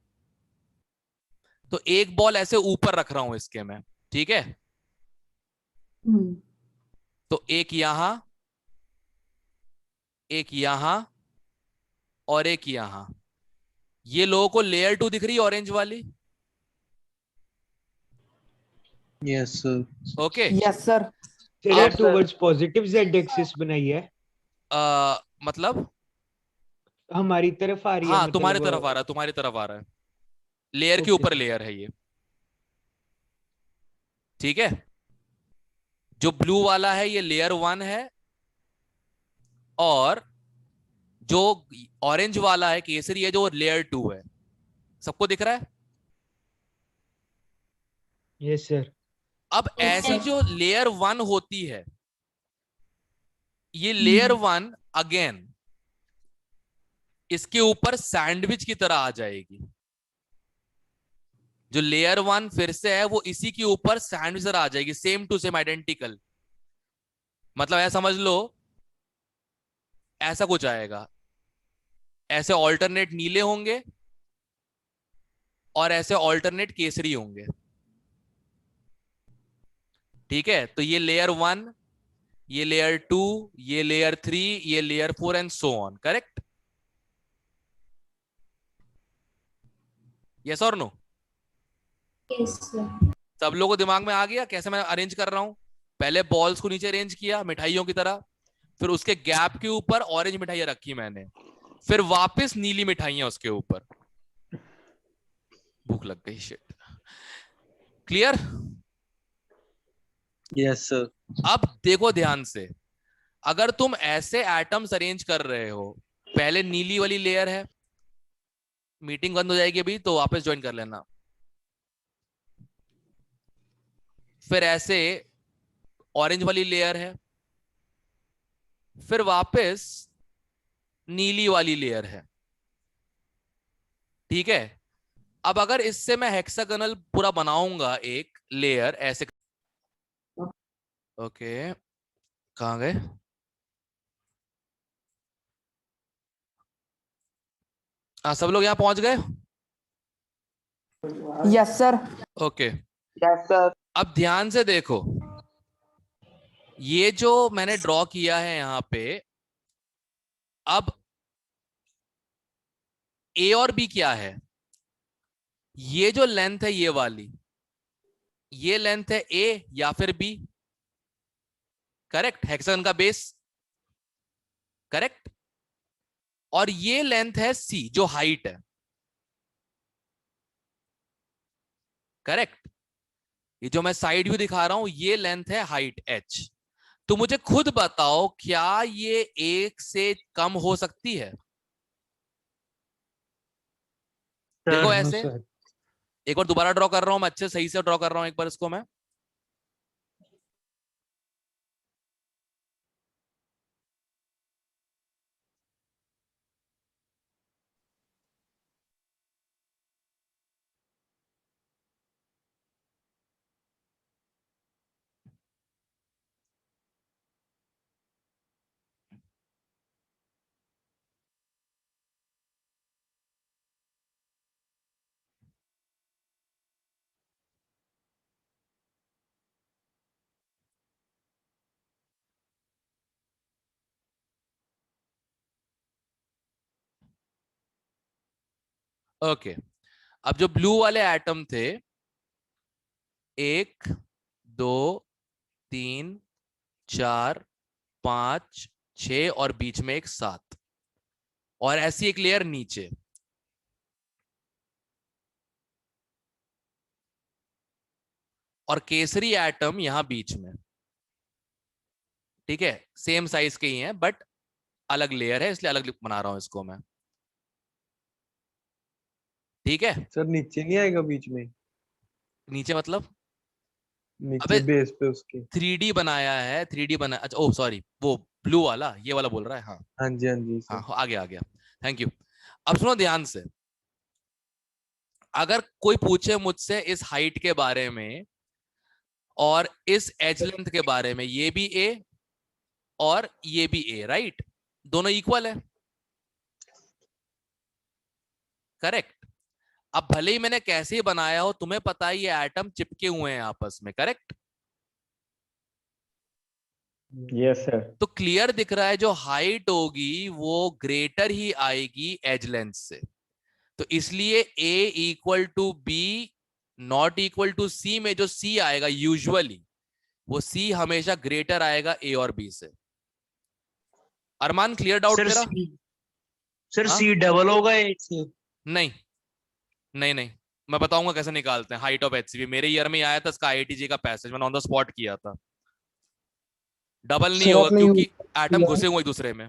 तो एक बॉल ऐसे ऊपर रख रहा हूं इसके मैं, ठीक है? हम्म, तो एक यहां, एक यहां, और एक यहां। ये लोगों को लेयर 2 दिख रही है, ऑरेंज वाली? Yes sir. Okay. Yes sir. Sir ये अब टुवर्ड्स पॉजिटिव जेड एक्सिस बनाई है, मतलब, हमारी तरफ आ रही है हाँ तुम्हारी मतलब। तरफ आ रहा है, तुम्हारी तरफ आ रहा है। लेयर के ओके ऊपर सर। लेयर है ये, ठीक है? जो ब्लू वाला है ये लेयर 1 है, और जो ऑरेंज वाला है, केसरी है, जो लेयर 2 है। सबको दिख रहा है? Yes sir. अब Yes, ऐसी sir. जो लेयर 1 होती है, ये लेयर हम्म, 1 अगेन इसके ऊपर सैंडविच की तरह आ जाएगी। जो लेयर 1 फिर से है वो इसी के ऊपर सैंडविच तरह आ जाएगी, सेम टू सेम आइडेंटिकल। मतलब ऐसा समझ लो, ऐसा कुछ आएगा। ऐसे ऑल्टरनेट नीले होंगे और ऐसे ऑल्टरनेट केसरी होंगे, ठीक है? तो ये लेयर 1, ये लेयर 2, ये लेयर 3, ये layer 4 and so on. Correct? Yes और नो? Yes, sir. सब लोगों को दिमाग में आ गया कैसे मैं अरेंज कर रहा हूं? पहले बॉल्स को नीचे अरेंज किया मिठाइयों की तरह, फिर उसके गैप के ऊपर ऑरेंज मिठाइयां रखी मैंने, फिर वापस नीली मिठाइयां उसके ऊपर। भूख लग गई, शिट। क्लियर? Yes sir. अब देखो ध्यान से, अगर तुम ऐसे एटम्स अरेंज कर रहे हो, पहले नीली वाली लेयर है, मीटिंग बंद हो जाएगी अभी तो वापस ज्वाइन कर लेना। फिर ऐसे ऑरेंज वाली लेयर है, फिर वापस नीली वाली लेयर है, ठीक है? अब अगर इससे मैं हेक्सागोनल पूरा बनाऊंगा एक लेयर ऐसे, ओके, कहां गए? सब लोग यहां पहुंच गए? Yes sir. Okay. Yes sir. अब ध्यान से देखो, ये जो मैंने ड्रॉ किया है यहां पे, अब ए और बी क्या है? ये जो लेंथ है ये वाली, ये लेंथ है ए या फिर बी। करेक्ट? हेक्सागन का बेस। करेक्ट? और ये लेंथ है सी जो हाइट है। करेक्ट? ये जो मैं साइड व्यू दिखा रहा हूं ये लेंथ है हाइट एच। तो मुझे खुद बताओ क्या ये एक से कम हो सकती है? देखो नो ऐसे, सर। एक बार दोबारा ड्रॉ कर रहा हूं मैं, अच्छे सही से ड्रॉ कर रहा हूं एक बार इसको मैं। ओके, अब जो ब्लू वाले एटम थे 1 2 3 4 5 6 और बीच में एक 7 और ऐसी एक लेयर नीचे। और केसरी एटम यहां बीच में। ठीक है, सेम साइज के ही हैं बट अलग लेयर है इसलिए अलग बना रहा हूं इसको मैं। ठीक है, सर नीचे नहीं आएगा बीच में? नीचे मतलब नीचे अबे बेस पे उसके। 3D बनाया है, 3D बना, अच्छा ओह सॉरी, वो ब्लू वाला ये वाला बोल रहा है। हाँ हाँ जी हाँ जी हाँ, सर। आ गया। Thank you. अब सुनो ध्यान से, अगर कोई पूछे मुझसे इस हाइट के बारे में और इस एज लेंथ के बारे में, ये भी ए और ये भी ए, राइट, दोनों इक्वल है, करेक्ट। अब भले ही मैंने कैसे ही बनाया हो, तुम्हें पता है ये एटम चिपके हुए हैं आपस में, करेक्ट। Yes sir. तो क्लियर दिख रहा है जो हाइट होगी वो ग्रेटर ही आएगी एज लेंथ से। तो इसलिए A equal to B not equal to C में जो सी आएगा यूजुअली वो सी हमेशा ग्रेटर आएगा ए और बी से। अरमान क्लियर डाउट सर तेरा? सर हाँ? सी डबल होगा एक से? नहीं नहीं नहीं, मैं बताऊंगा कैसे निकालते हैं हाइट ऑफ एचसीबी। मेरे ईयर में ही आया था इसका आईआईटीजी का पैसेज, मैंने ऑन द स्पॉट किया था। डबल नहीं सर होगा आपने क्योंकि एटम यूजली घुसे हुए एक दूसरे में।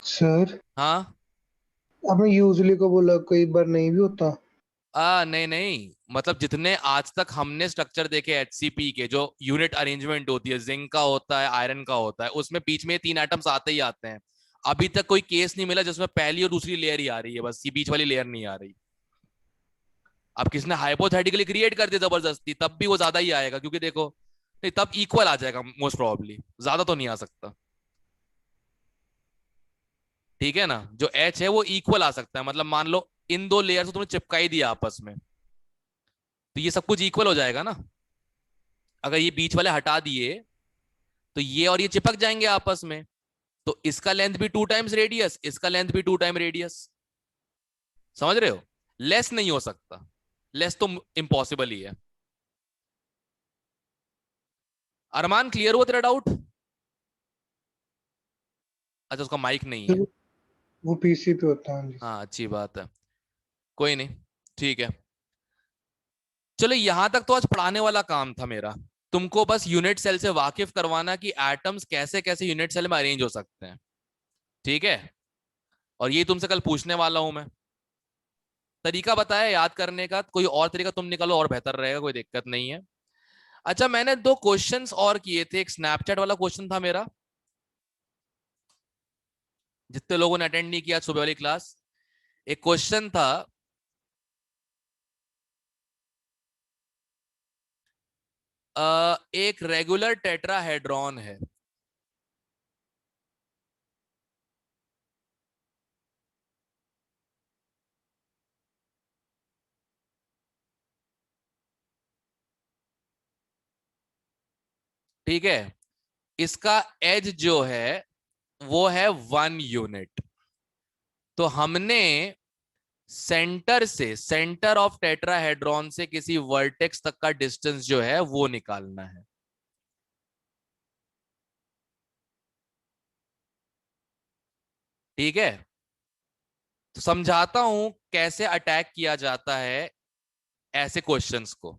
सर हाँ आपने यूजली को बोला, कई बार नहीं भी होता। नहीं नहीं, मतलब जितने आज तक हमने स्ट्रक्चर देखे एचसीपी के, जो यूनिट अरेंजमेंट होती है, जिंक का होता है, आयरन का होता है, उसमें बीच में 3 एटम्स आते ही आते हैं। अभी तक कोई केस नहीं मिला जिसमें पहली और दूसरी लेयर ही आ रही है, बस ये बीच वाली लेयर नहीं आ रही। अब किसने हाइपोथेटिकली क्रिएट कर दिया जबरदस्ती, तब भी वो ज्यादा ही आएगा, क्योंकि देखो नहीं तब इक्वल आ जाएगा मोस्ट प्रोबेबली, ज्यादा तो नहीं आ सकता। ठीक है ना, जो एच है वो इक्वल आ सकता है, मतलब मान लो इन 2 लेयर से तुमने चिपका ही दिया आपस में, तो ये सब कुछ इक्वल हो जाएगा ना। अगर ये बीच वाले हटा दिए तो ये और ये चिपक जाएंगे आपस में, तो इसका लेंथ भी 2 टाइम्स रेडियस, इसका लेंथ भी 2 टाइम रेडियस। समझ रहे हो? लेस नहीं हो सकता, लेस तो इम्पॉसिबल ही है। अरमान क्लियर हुआ तेरा डाउट? अच्छा उसका माइक नहीं है। वो पीसी पे होता है। हाँ अच्छी बात है, कोई नहीं, ठीक है। चलो यहां तक तो आज पढ़ाने वाला काम था मेरा, तुमको बस यूनिट सेल से वाकिफ करवाना कि एटम्स कैसे कैसे यूनिट सेल में अरेंज हो सकते हैं। ठीक है, और ये तुमसे कल पूछने वाला हूं मैं। तरीका बताया याद करने का, कोई और तरीका तुम निकालो और बेहतर रहेगा, कोई दिक्कत नहीं है। अच्छा मैंने 2 क्वेश्चंस और किए थे, एक स्नैपचैट वाला क्वेश्चन था मेरा, जितने लोगों ने अटेंड नहीं किया सुबह वाली क्लास। एक क्वेश्चन था एक रेगुलर टेट्राहेड्रॉन है, ठीक है, इसका एज जो है वो है 1 यूनिट। तो हमने सेंटर से, सेंटर ऑफ टेट्राहेड्रॉन से किसी वर्टेक्स तक का डिस्टेंस जो है वो निकालना है। ठीक है, तो समझाता हूं कैसे अटैक किया जाता है ऐसे क्वेश्चंस को।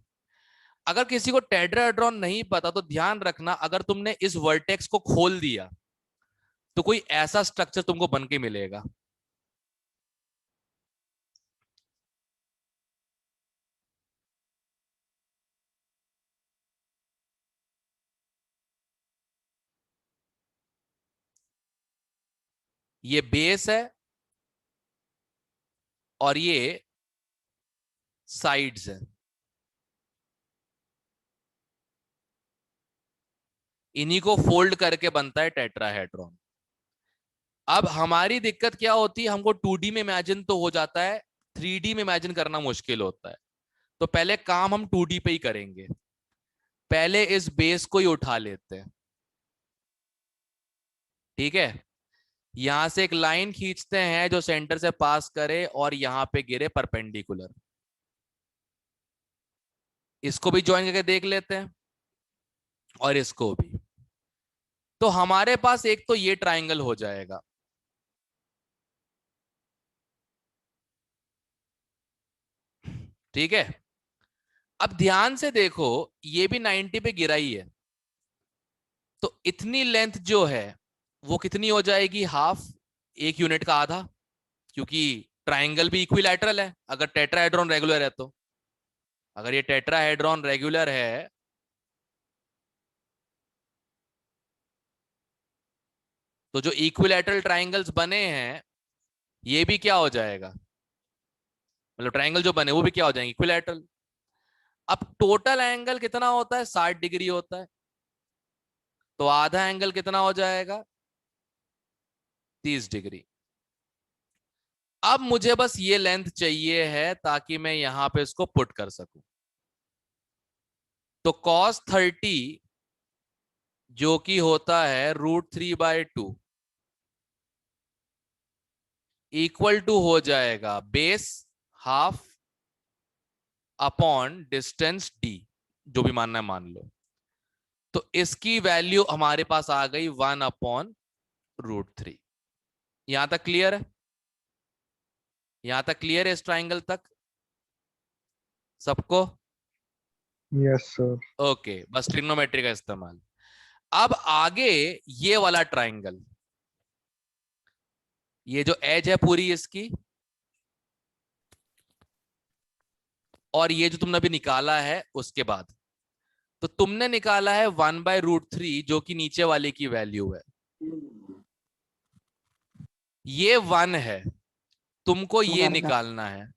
अगर किसी को टेट्राहेड्रॉन नहीं पता तो ध्यान रखना, अगर तुमने इस वर्टेक्स को खोल दिया तो कोई ऐसा स्ट्रक्चर तुमको बन के मिलेगा। ये बेस है और ये साइड्स है, इन्हीं को फोल्ड करके बनता है टेट्राहेड्रॉन। अब हमारी दिक्कत क्या होती है, हमको 2D में इमेजिन तो हो जाता है, 3D में इमेजिन करना मुश्किल होता है। तो पहले काम हम 2D पे ही करेंगे। पहले इस बेस को ही उठा लेते हैं, ठीक है। यहां से एक लाइन खींचते हैं जो सेंटर से पास करे और यहां पे गिरे परपेंडिकुलर। इसको भी ज्वाइन करके देख लेते हैं और इसको भी। तो हमारे पास एक तो ये ट्राइंगल हो जाएगा, ठीक है। अब ध्यान से देखो, ये भी 90 पे गिरा ही है, तो इतनी लेंथ जो है वो कितनी हो जाएगी? हाफ, एक यूनिट का आधा, क्योंकि ट्राइंगल भी इक्विलैटरल है अगर टेट्राहेड्रॉन रेगुलर है तो। अगर ये टेट्राहेड्रॉन रेगुलर है तो जो इक्विलैटरल ट्राइंगल्स बने हैं ये भी क्या हो जाएगा, मतलब ट्राइंगल जो बने वो भी क्या हो जाएंगे? इक्विलैटरल। अब टोटल एंगल कितना होता है? 60 डिग्री होता है, तो आधा एंगल कितना हो जाएगा? 30 डिग्री। अब मुझे बस ये लेंथ चाहिए है ताकि मैं यहां पे इसको पुट कर सकूं। तो cos 30 जो कि होता है √3/2 इक्वल टू हो जाएगा base half upon distance d, जो भी मानना है मान लो। तो इसकी वैल्यू हमारे पास आ गई 1/√3। यहां तक क्लियर है? यहां तक क्लियर है इस ट्राइंगल तक सबको? Yes sir. ओके, बस ट्रिग्नोमेट्री का इस्तेमाल। अब आगे ये वाला ट्राइंगल, ये जो एज है पूरी इसकी, और ये जो तुमने अभी निकाला है उसके बाद, तो तुमने निकाला है 1/√3 जो कि नीचे वाले की वैल्यू है। ये 1 है, तुमको ये निकालना है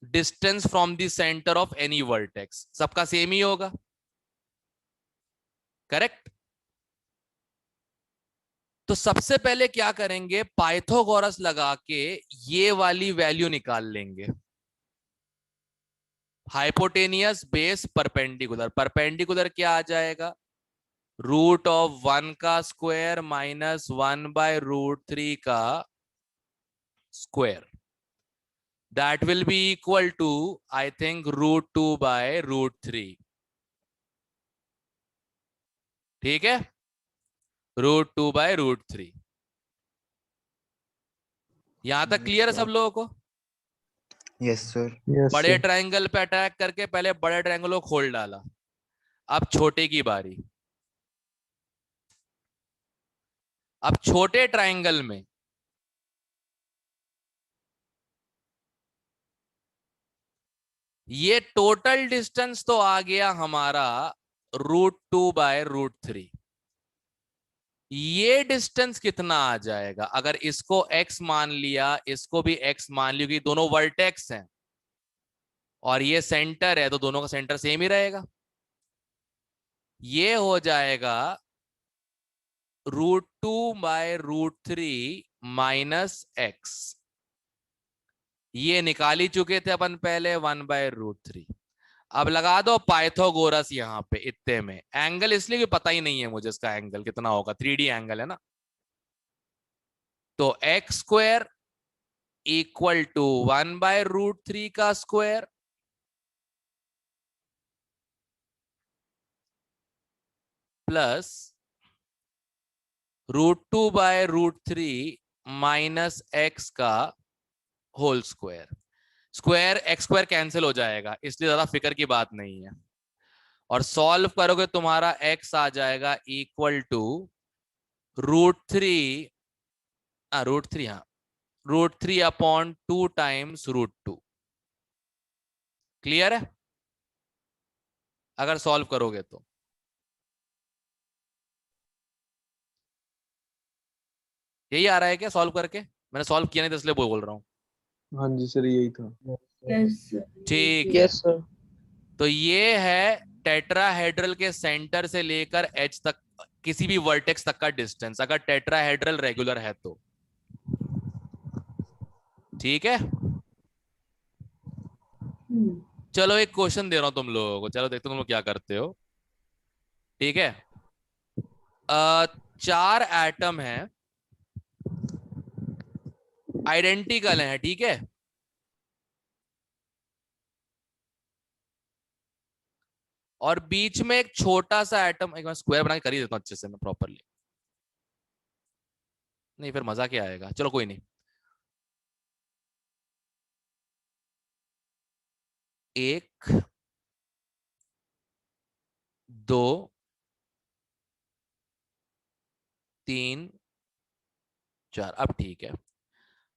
distance from the centre of any vertex. सबका सेम ही होगा, करेक्ट? तो सबसे पहले क्या करेंगे, पाइथागोरस लगा के ये वाली वैल्यू निकाल लेंगे। हाइपोटेनियस बेस परपेंडिकुलर, परपेंडिकुलर क्या आ जाएगा? √1 का स्क्वायर माइनस 1/√3 का square, that will be equal to I think √2/√3। ठीक है, √2/√3। यहां तक क्लियर है सब लोगों को? Yes sir. बड़े ट्रायंगल पे अटैक करके पहले बड़े ट्रायंगल को खोल डाला, अब छोटे की बारी। अब छोटे ट्रायंगल में ये टोटल डिस्टेंस तो आ गया हमारा √2/√3। ये डिस्टेंस कितना आ जाएगा? अगर इसको x मान लिया, इसको भी x मान लिया, कि दोनों वर्टेक्स हैं और ये सेंटर है, तो दोनों का सेंटर सेम ही रहेगा। ये हो जाएगा √2/√3 माइनस x। ये निकाल ही चुके थे अपन पहले 1/√3। अब लगा दो पाइथागोरस यहां पे इतने में। एंगल इसलिए भी पता ही नहीं है मुझे इसका एंगल कितना होगा, 3D एंगल है ना। तो x² इक्वल टू 1/√3 का स्क्वायर प्लस √2/√3 माइनस x का whole square. Square x² cancel हो जाएगा, इसलिए ज्यादा फिक्र की बात नहीं है। और सॉल्व करोगे तुम्हारा x आ जाएगा इक्वल टू √3 √3/2 टाइम्स √2। क्लियर है अगर सॉल्व करोगे तो? यही आ रहा है क्या सॉल्व करके? मैंने सॉल्व किया नहीं तो इसलिए बोल रहा हूं। हाँ जी सर, यही था। यस ठीक है, यस सर। तो ये है टेट्राहेड्रल के सेंटर से लेकर एच तक किसी भी वर्टेक्स तक का डिस्टेंस, अगर टेट्राहेड्रल रेगुलर है तो। ठीक है, चलो एक क्वेश्चन दे रहा हूं तुम लोगों को, चलो देखते हो तुम लोग क्या करते हो। ठीक है, 4 एटम हैं आइडेंटिकल हैं, ठीक है। और बीच में एक छोटा सा एटम, एक बार स्क्वायर बना के कर ही देता हूं अच्छे से मैं प्रॉपरली, नहीं फिर मजा क्या आएगा, चलो कोई नहीं। एक, दो, तीन, चार, अब ठीक है।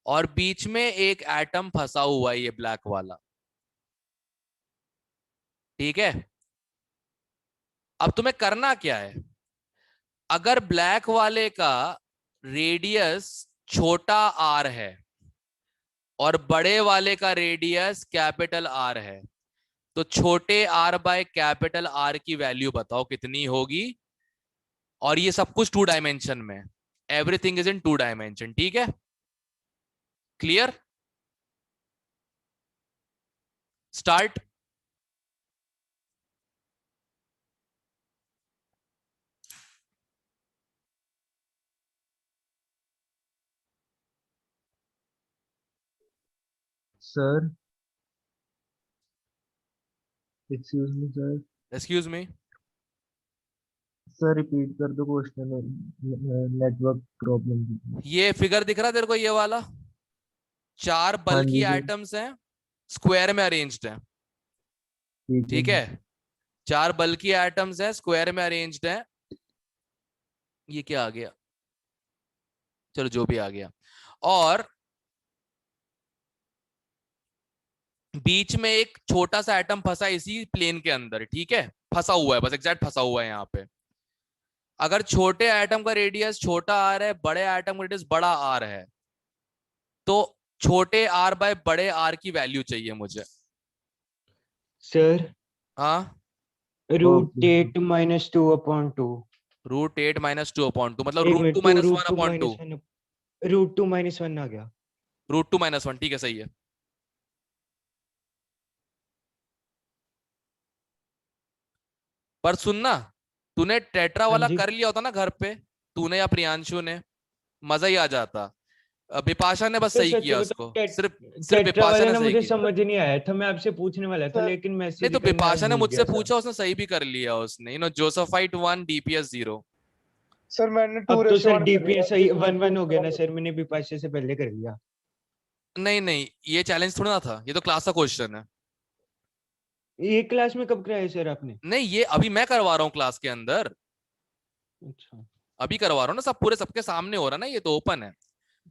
और बीच में एक एटम फंसा हुआ है, ये ब्लैक वाला, ठीक है। अब तुम्हें करना क्या है, अगर ब्लैक वाले का रेडियस छोटा आर है और बड़े वाले का रेडियस कैपिटल आर है, तो छोटे आर बाय कैपिटल आर की वैल्यू बताओ कितनी होगी। और ये सब कुछ 2 डायमेंशन में, एवरीथिंग इज इन 2 डायमेंशन, ठीक है। Clear, start. Sir excuse me sir. Excuse me, sir repeat कर दो क्वेश्चन, नेटवर्क प्रॉब्लम। ये फिगर दिख रहा है तेरे को, ये वाला 4 हाँ बल्कि जी सर, एटम्स हैं, स्क्वायर में अरेंज्ड हैं, ठीक है। 4 बल्कि एटम्स हैं, स्क्वायर में अरेंज्ड हैं। ये क्या आ गया, चलो जो भी आ गया। और बीच में एक छोटा सा एटम फंसा इसी प्लेन के अंदर, ठीक है, फंसा हुआ है, बस एग्जैक्ट फंसा हुआ है यहाँ पे। अगर छोटे एटम का रेडियस छोटा आर है, बड़े एटम का रेडियस बड़ा आर है, तो छोटे आर बाय बड़े आर की वैल्यू चाहिए मुझे। सर हाँ, √8 -2/2। √8 -2/2 मतलब एक √2 minute, to -1 root two upon 2, minus one √2 - 1 आ गया। √2 -1, ठीक है, सही है। पर सुनना, तूने टेट्रा हाँ वाला जी कर लिया होता ना घर पे, तूने या प्रियांशु ने, मजा ही आ जाता। बिपाशा ने बस तो सही सच किया बताओ, उसको, सिर्फ सिर्फ टेट्रा बिपाशा वाला ने ना सही मुझे किया। समझ नहीं आया था, मैं आपसे पूछने वाला था सर लेकिन नहीं मैसेज तो करना बिपाशा ने भूल मुझसे गया था। पूछा, उसने सही भी कर लिया उसने, जोसेफाइट 1 DPS 0। सर मैंने अब तो सर 2:1 कर लिया, डीपीएस सही जिसमें 1/1 हो गया ना दूसरा- सर, मैंने विपाशा से पहले कर लिया। नहीं नहीं, ये चैलेंज थोड़ा ना था, ये तो क्लास का क्वेश्चन है। ये क्लास में कब कराया सर आपने? नहीं, ये अभी मैं करवा रहा हूँ क्लास के अंदर, अच्छा, अभी करवा रहा हूँ ना, सब पूरे सबके सामने हो रहा है ना, ये तो ओपन है।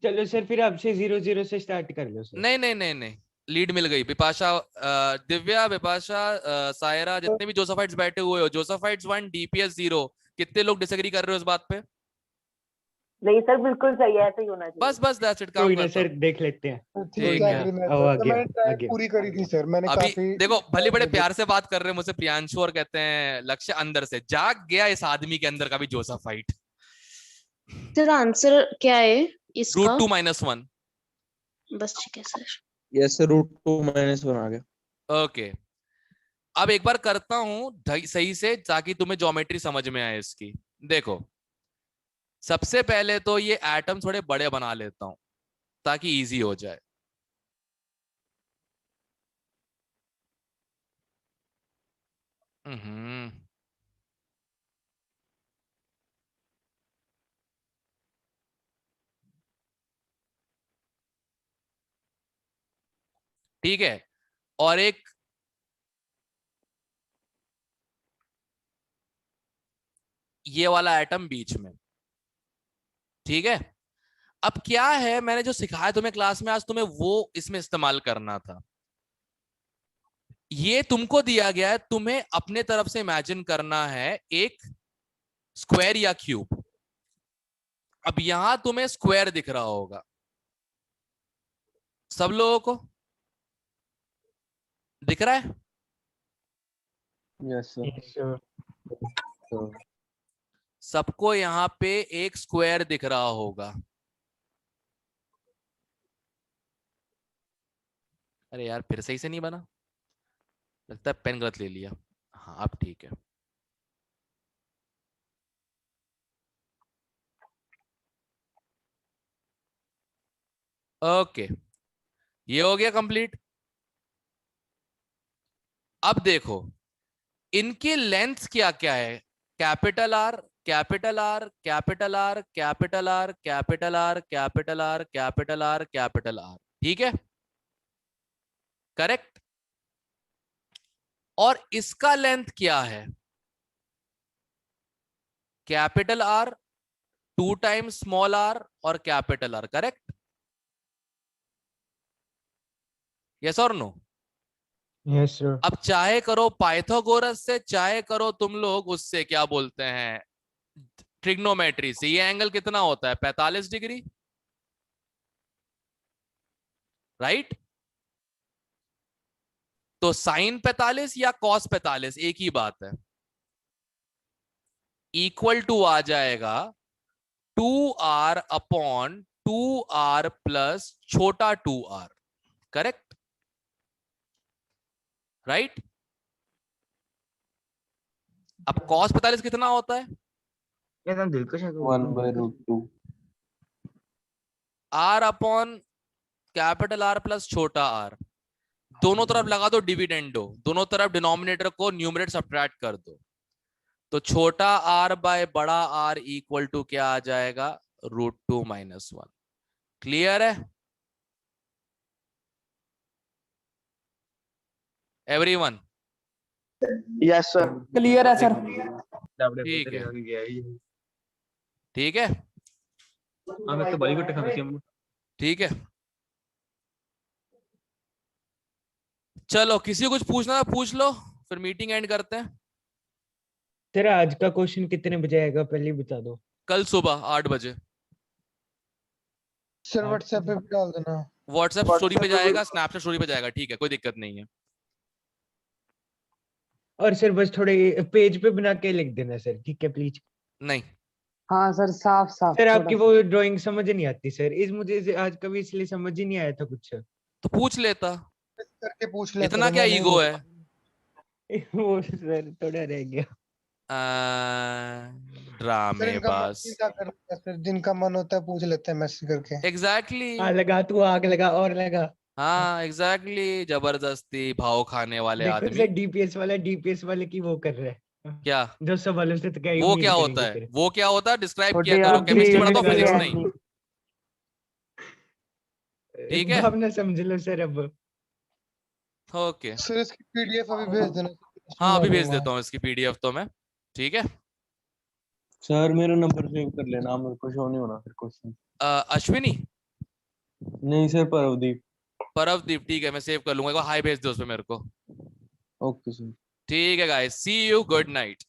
चलो सर फिर आपसे 0-0 से स्टार्ट कर लो सर। नहीं नहीं नहीं नहीं, लीड मिल गई। बिपाशा, दिव्या, बिपाशा, सायरा, जितने भी जोसेफाइट्स बैठे हुए हो, जोसेफाइट्स 1 DPS 0, कितने लोग डिसएग्री कर रहे हो इस बात पे? नहीं सर, बिल्कुल सही है, ऐसा ही होना चाहिए। बस बस दैट्स इट, काम कोई ना खत्म। सर, देख लेते हैं। ठीक कोई ठीक है, है, अग्री में अब सर। आ तो गया, मैंने आ ट्राई गया, पूरी करी आ थी गया। सर, मैंने अभी काफी देखो भले बड़े प्यार से बात कर रहे हैं मुझसे प्रियांशु, और कहते हैं लक्ष्य अंदर से जाग गया इस आदमी के अंदर का भी जोसेफाइट। सर आंसर क्या है इसका? √2 -1। बस ठीक है सर। यस √2 -1 आ गया। ओके, अब एक बार करता हूं सही से, ताकि तुम्हें ज्योमेट्री समझ में आए इसकी। देखो, सबसे पहले तो ये एटम थोड़े बड़े बना लेता हूं ताकि इजी हो जाए। हम्म, ठीक है। और एक ये वाला एटम बीच में, ठीक है। अब क्या है, मैंने जो सिखाया तुम्हें क्लास में आज, तुम्हें वो इसमें इस्तेमाल करना था। ये तुमको दिया गया है, तुम्हें अपने तरफ से इमेजिन करना है एक स्क्वायर या क्यूब। अब यहां तुम्हें स्क्वायर दिख रहा होगा सब लोगों को, दिख रहा है? Yes sir. Yes, sir. सबको यहां पे एक स्क्वायर दिख रहा होगा। अरे यार, फिर सही से नहीं बना, लगता है पेन गलत ले लिया। हाँ, अब ठीक है। ओके, ये हो गया कंप्लीट। अब देखो इनकी लेंथ क्या क्या है, capital R capital R capital R capital R capital R capital R capital R capital R, ठीक है, करेक्ट। और इसका लेंथ क्या है, capital R 2 times small R और कैपिटल आर, करेक्ट, यस और नो? Yes sir. अब चाहे करो पाइथागोरस से, चाहे करो तुम लोग उससे क्या बोलते हैं ट्रिग्नोमेट्री से, ये एंगल कितना होता है 45 डिग्री, राइट? तो साइन 45 या कॉस 45 एक ही बात है, इक्वल टू आ जाएगा 2r अपॉन 2r प्लस छोटा 2r, करेक्ट, राइट? अब कॉस 45 कितना होता है, 1/√2 r upon capital R plus छोटा r, दोनों तरफ लगा दो डिविडेंडो, दोनों तरफ डिनोमिनेटर को न्यूमरेटर सब्ट्रैक्ट कर दो, तो छोटा r बाय बड़ा R इक्वल टू क्या आ जाएगा, √2 - 1। क्लियर है एवरीवन? Yes sir. क्लियर है सर। ठीक है, ठीक है, ठीक है। चलो किसी को कुछ पूछना है पूछ लो, फिर मीटिंग एंड करते हैं। सर आज का क्वेश्चन कितने बजे आएगा पहले ही बता दो। कल सुबह 8 बजे सर व्हाट्सएप पे भी डाल देना। व्हाट्सएप स्टोरी पे जाएगा, स्नैपचैट स्टोरी पे जाएगा, ठीक है, कोई दिक्कत नहीं है। और सर बस थोड़े पेज पे बना के लिख देना सर, ठीक है प्लीज। नहीं, हाँ सर, साफ साफ सर थोड़ा आपकी सा। वो ड्राइंग समझ नहीं आती सर, इस मुझे आज कभी इसलिए समझ ही नहीं आया था कुछ। तो पूछ लेता, करके पूछ लेता इतना था, क्या मैं नहीं ईगो है? वो सर थोड़ा रह गया। सर ड्रामे इनका मन बस, नहीं क्या करता सर, जिनका मन होता है पूछ लेते हैं मैसेज करके। एग्जैक्टली, हाँ लगा, तू आग लगा और लगा। हाँ एग्जैक्टली, जबरदस्ती भाव खाने वाले देखो आदमी। सर डीपीएस वाले की वो कर रहे हैं क्या जो सवालों से तो क्या ही वो उम्मीद क्या होता करेंगे है, फिर। वो क्या होता है, डिस्क्राइब किया छोटे करो, आप केमिस्ट्री भी पढ़ा तो फिजिक्स ऐसे- नहीं, ठीक है, भावना समझ लो सर अब। ओके। सर इसकी पीडीएफ अभी भेज देना। हाँ अभी भेज देता हूँ इसकी पीडीएफ तो मैं, ठीक है। सर मेरा नंबर सेव कर लेना, मेरे को शो नहीं होना फिर क्वेश्चन। अश्विनी, नहीं सर, परवदीप। परवदीप, ठीक है, मैं सेव कर लूंगा, हाई भेज दो उस पे मेरे को, ओके सर। ठीक है guys, see you, good night.